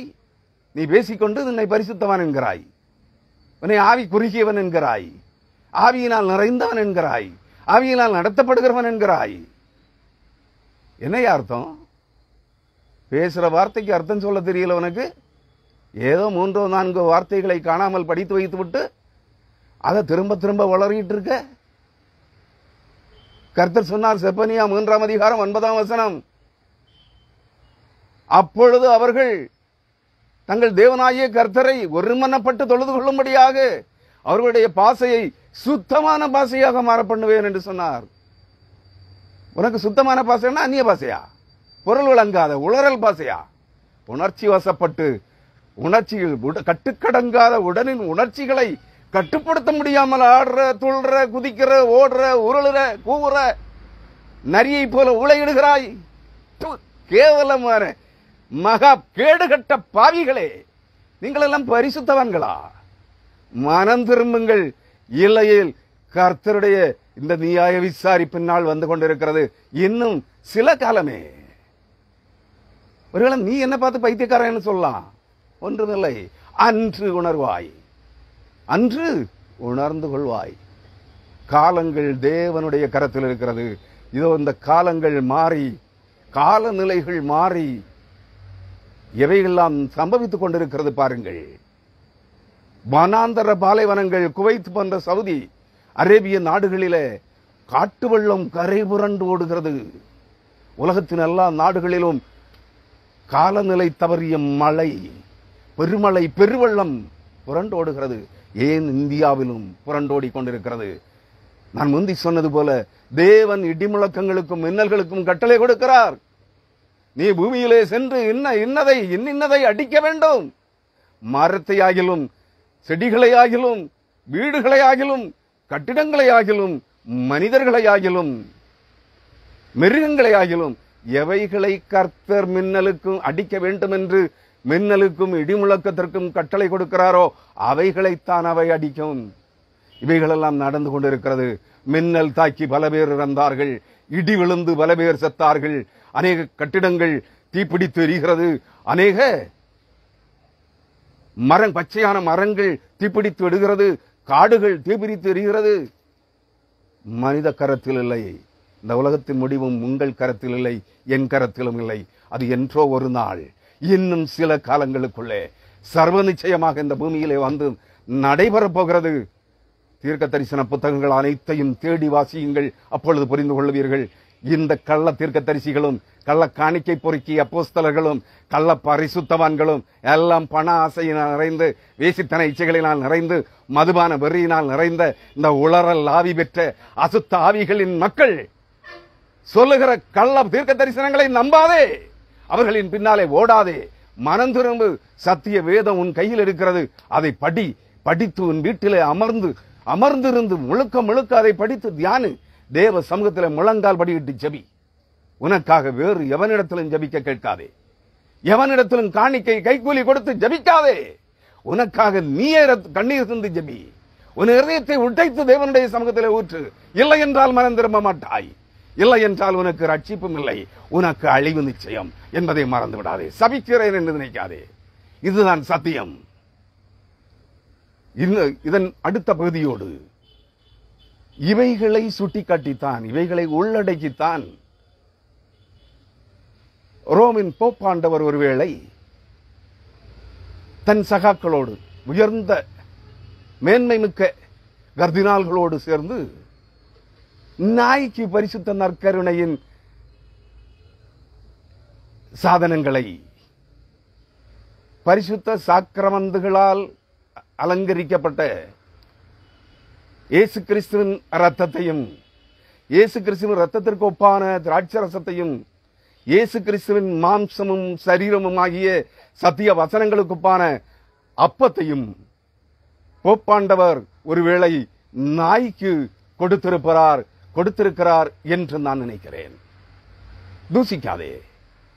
நீ பேசிக்கொண்டு உன்னை பரிசுத்தவன் என்கிறாய், உன்னை ஆவி குறுகியவன் என்கிறாய், ஆவியினால் நிறைந்தவன் என்கிறாய், ஆவியினால் நடத்தப்படுகிறவன் என்கிறாய். என்னையா அர்த்தம்? பேசுற வார்த்தைக்கு அர்த்தம் சொல்ல தெரியல உனக்கு? ஏதோ 3-4 வார்த்தைகளை காணாமல் படித்து வைத்து விட்டு அதை திரும்ப திரும்ப வளரிட்டு இருக்க. கர்த்தர் சொன்னார், செப்பனியா 3ஆம் அதிகாரம் 9ஆம் வசனம், அப்பொழுது அவர்கள் தங்கள் தேவனாகிய கர்த்தரை ஒருமனப்பட்டு தொழுது கொள்ளும்படியாக அவர்களுடைய பாசையை சுத்தமான பாசையாக மாற பண்ணுவேன் என்று சொன்னார். உனக்கு சுத்தமான பாசைன்னா அந்நிய பாசையா? பொருள் விளங்காத உளறல் பாசையா? உணர்ச்சி வசப்பட்டு உணர்ச்சிகள் கட்டுக்கடங்காத உடனின் உணர்ச்சிகளை கட்டுப்படுத்த முடியாமல் ஆடுற, துள்ற, குதிக்கிற, ஓடுற, உருளுற, கூவுற நரியை போல உளையிடுகிறாய். கேவலமான மகா கேடுகட்ட பாவிகளே, நீங்கள் எல்லாம் பரிசுத்தவான்களா? மனம் திரும்புங்கள், இல்லையில் கர்த்தருடைய இந்த நியாய விசாரிப்பின் நாள் வந்து கொண்டிருக்கிறது. இன்னும் சில காலமே. ஒருவேளை நீ என்ன பார்த்து பைத்தியக்காரன் சொல்லலாம், ஒன்றுமில்லை. அன்று உணர்வாய், அன்று உணர்ந்து கொள்வாய். காலங்கள் தேவனுடைய கரத்தில் இருக்கிறது. இதோ இந்த காலங்கள் மாறி, காலநிலைகள் மாறி எவையெல்லாம் சம்பவித்துக் கொண்டிருக்கிறது பாருங்கள். வனாந்தர பாலைவனங்கள், குவைத் போன்ற சவுதி அரேபிய நாடுகளிலே காட்டு வெள்ளம் கரை புரண்டு ஓடுகிறது. உலகத்தின் எல்லா நாடுகளிலும் காலநிலை தவறிய மழை, பெருமழை, பெருவெள்ளம் புரண்டு ஓடுகிறது. ஏன் இந்தியாவிலும் புரண்டோடி கொண்டிருக்கிறது? நான் முந்தி சொன்னது போல தேவன் இடிமுழக்கங்களுக்கும் மின்னல்களுக்கும் கட்டளை கொடுக்கிறார். நீ பூமியிலே சென்று இன்னதை அடிக்க வேண்டும். மரத்தை ஆகிலும், செடிகளை ஆகிலும், வீடுகளை ஆகிலும், கட்டிடங்களை ஆகிலும், மனிதர்களை ஆகிலும், மிருகங்களை ஆகிலும், எவைகளை கர்த்தர் மின்னலுக்கும் அடிக்க வேண்டும் என்று மின்னலுக்கும் இடிமுழக்கத்திற்கும் கட்டளை கொடுக்கிறாரோ அவைகளைத்தான் அவை அடிக்கும். இவைகளெல்லாம் நடந்து கொண்டிருக்கிறது. மின்னல் தாக்கி பல பேர் இறந்தார்கள், இடி விழுந்து பல பேர் செத்தார்கள், அநேக கட்டிடங்கள் தீப்பிடித்து எரிகிறது, அநேக பச்சையான மரங்கள் தீப்பிடித்து விடுகிறது, காடுகள் தீப்பிடித்து எரிகிறது. மனித கரத்தில் இல்லை. இந்த உலகத்தின் முடிவும் உங்கள் கரத்தில் இல்லை, என் கரத்திலும் இல்லை. அது என்றோ ஒரு நாள், இன்னும் சில காலங்களுக்குள்ளே சர்வ நிச்சயமாக இந்த பூமியிலே வந்து நடைபெறப் போகிறது. தீர்க்க தரிசன புத்தகங்கள் அனைத்தையும் தேடி வாசியுங்கள், அப்பொழுது புரிந்து கொள்வீர்கள். இந்த கள்ள தீர்க்க தரிசிகளும், கள்ள காணிக்கை பொறுக்கி அப்போஸ்தலர்களும், கள்ள பரிசுத்தவான்களும் எல்லாம் பண ஆசையினால் நிறைந்து, வேசித்தன இச்சைகளினால் நிறைந்து, மதுபான வெறியினால் நிறைந்த இந்த உளறல் ஆவி பெற்ற அசுத்த ஆவிகளின் மக்கள் சொல்லுகிற கள்ள தீர்க்க தரிசனங்களை நம்பாதே, அவர்களின் பின்னாலே ஓடாதே. மனம் திரும்பு. சத்திய வேதம் உன் கையில் இருக்கிறது. அதை படித்து உன் வீட்டிலே அமர்ந்திருந்து முழுக்க அதை படித்து தியானு. தேவ சமூகத்தில் முழங்கால் படியிட்டு ஜெபி. உனக்காக வேறு எவனிடத்திலும் ஜெபிக்க கேட்காதே, எவனிடத்திலும் காணிக்கை கைக்கூலி கொடுத்து ஜெபிக்காதே. உனக்காக நீயே கண்ணீர் சிந்து ஜெபி. உன் இதயத்தை உடைத்து தேவனுடைய சமூகத்தில் ஊற்று. இல்லை என்றால் மனம் திரும்ப மாட்டாய். இல்லை என்றால் உனக்கு ரட்சிப்பும் இல்லை, உனக்கு அழிவு நிச்சயம் என்பதை மறந்து விடாதே. சபிக்கிறேன் என்று நினைக்காதே. இதுதான் சத்தியம். இதன் அடுத்த பகுதியோடு இவைகளை சுட்டிக்காட்டித்தான், இவைகளை உள்ளடக்கித்தான் ரோமின் போப்பாண்டவர் ஒருவேளை தன் சகாக்களோடு, உயர்ந்த மேன்மை மிக்க கர்தினால்களோடு சேர்ந்து நாய்க்கு பரிசுத்த நற்கருணையின் சாதனங்களை, பரிசுத்த சாக்கிரமந்துகளால் அலங்கரிக்கப்பட்ட இயேசு கிறிஸ்துவின் ரத்தத்தையும், இயேசு கிறிஸ்துவின் ரத்தத்திற்கு ஒப்பான திராட்சரசத்தையும், இயேசு கிறிஸ்துவின் மாம்சமும் சரீரமும் ஆகிய சத்திய வசனங்களுக்கு ஒப்பான அப்பத்தையும் போப்பாண்டவர் ஒருவேளை நாய்க்கு கொடுத்திருப்பார். கொடுத்திருக்கிறார் என்று நான் நினைக்கிறேன். தூசிக்காதே,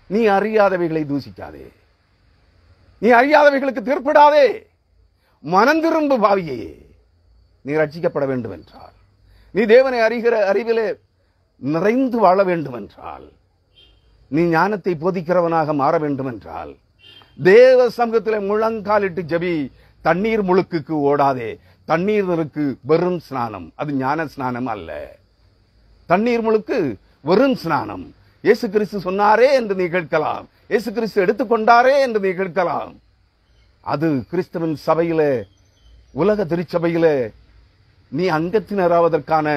நீ அறியாதவைகளை தூசிக்காதே, நீ அறியாதவைகளுக்கு தீர்ப்பிடாதே. மனம் திரும்பு பாவியே, நீ ரட்சிக்கப்பட வேண்டும் என்றால், நீ தேவனை அறிகிற அறிவிலே நிறைந்து வாழ வேண்டும் என்றால், நீ ஞானத்தை போதிக்கிறவனாக மாற வேண்டும் என்றால், தேவ சமூகத்திலே முழங்காலிட்டு ஜெபி. தண்ணீர் முழுக்குக்கு ஓடாதே. தண்ணீருக்கு வெறும் ஸ்நானம், அது ஞான ஸ்நானம் அல்ல. தண்ணீர் முழுக்கு வெறும் ஸ்நானம். இயேசு கிறிஸ்து சொன்னாரே என்று நீ கேட்கலாம், இயேசு கிறிஸ்து எடுத்துக்கொண்டாரே என்று நீ கேட்கலாம். அது கிறிஸ்துவின் சபையிலே, உலக திருச்சபையிலே நீ அங்கத்தினராவதற்கான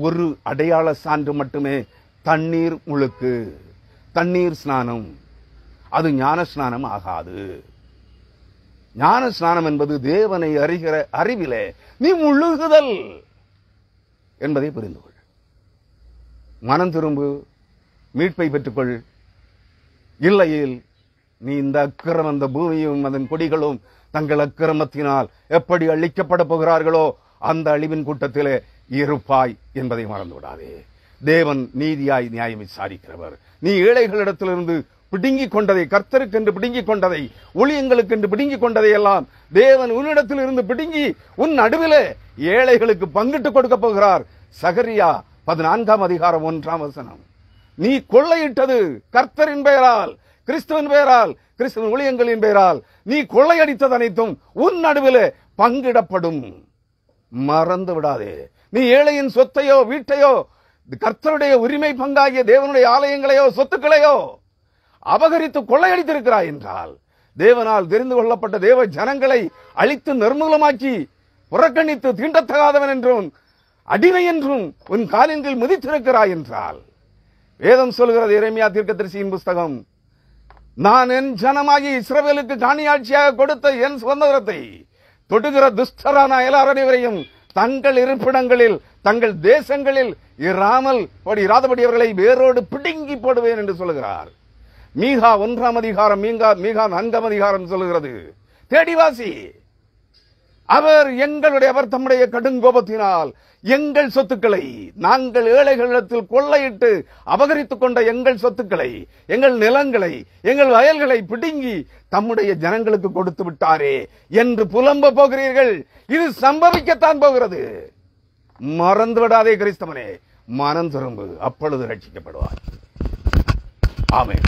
ஒரு அடையாள சான்று மட்டுமே. தண்ணீர் முழுக்கு, தண்ணீர் ஸ்நானம், அது ஞான ஸ்நானம் ஆகாது. ஞான ஸ்நானம் என்பது தேவனை அறிகிற அறிவிலே நீ முழுகுதல் என்பதை புரிந்து கொள். மனம் திரும்பு, மீட்பை பெற்றுக்கொள். இல்லையில் நீ இந்த அக்கிரமம், அந்த பூமியும் அதன் கொடிகளும் தங்கள் அக்கிரமத்தினால் எப்படி அழிக்கப்பட போகிறார்களோ அந்த அழிவின் கூட்டத்திலே இருப்பாய் என்பதை மறந்து விடாதே. தேவன் நீதியாய் நியாயம் விசாரிக்கிறவர். நீ ஏழைகளிடத்திலிருந்து பிடுங்கிக் கொண்டதை, கர்த்தருக்கென்று பிடுங்கிக் கொண்டதை, ஊழியங்களுக்கென்று பிடுங்கிக் கொண்டதை எல்லாம் தேவன் உன்னிடத்தில் இருந்து பிடுங்கி உன் நடுவிலே ஏழைகளுக்கு பங்கிட்டு கொடுக்க போகிறார். சகரியா 14:1. நீ கொள்ளையிட்டது கர்த்தரின் பெயரால், கிறிஸ்துவின் பெயரால், கிறிஸ்துவின் ஊழியங்களின் பெயரால் நீ கொள்ளையடித்தது அனைத்தும் உன் நடுவிலே பங்கிடப்படும். மறந்து விடாதே. நீ ஏழையின் சொத்தையோ வீட்டையோ, கர்த்தருடைய உரிமை பங்காகிய தேவனுடைய ஆலயங்களையோ சொத்துக்களையோ அபகரித்து கொள்ளையடித்திருக்கிறாய் என்றால், தேவனால் தெரிந்து கொள்ளப்பட்ட தேவ ஜனங்களை அழித்து நிர்மூலமாக்கி புறக்கணித்து தீண்டத்தகாதவன் என்றும் அடிமை என்றும் உன் காலின் கீழ் மிதித்திருக்கிறாய் என்றால், வேதம் சொல்கிறது, எரேமியா தீர்க்கதரிசியின் புஸ்தகம், நான் என் ஜனமாகி இஸ்ரவேலுக்கு காணியாட்சியாக கொடுத்த என் சுதந்திரத்தை தொடுகிற துஷ்டரான அயலாரனைவரையும் தங்கள் இருப்பிடங்களில், தங்கள் தேசங்களில் இராதபடி அவர்களை வேரோடு பிடுங்கி போடுவேன் என்று சொல்கிறார். மீகா 1 மீகா 4 சொல்லுகிறது. தேடிவாசி. அவர் தம்முடைய கடுங்கோபத்தினால் எங்கள் சொத்துக்களை, நாங்கள் ஏழைகளிடத்தில் கொள்ளையிட்டு அபகரித்துக் கொண்ட எங்கள் சொத்துக்களை, எங்கள் நிலங்களை, எங்கள் வயல்களை பிடுங்கி தம்முடைய ஜனங்களுக்கு கொடுத்து விட்டாரே என்று புலம்ப போகிறீர்கள். இது சம்பவிக்கத்தான் போகிறது. மறந்து விடாதே கிறிஸ்தவனே, மனம் திரும்பு, அப்பொழுது ரட்சிக்கப்படுவார். ஆமென்.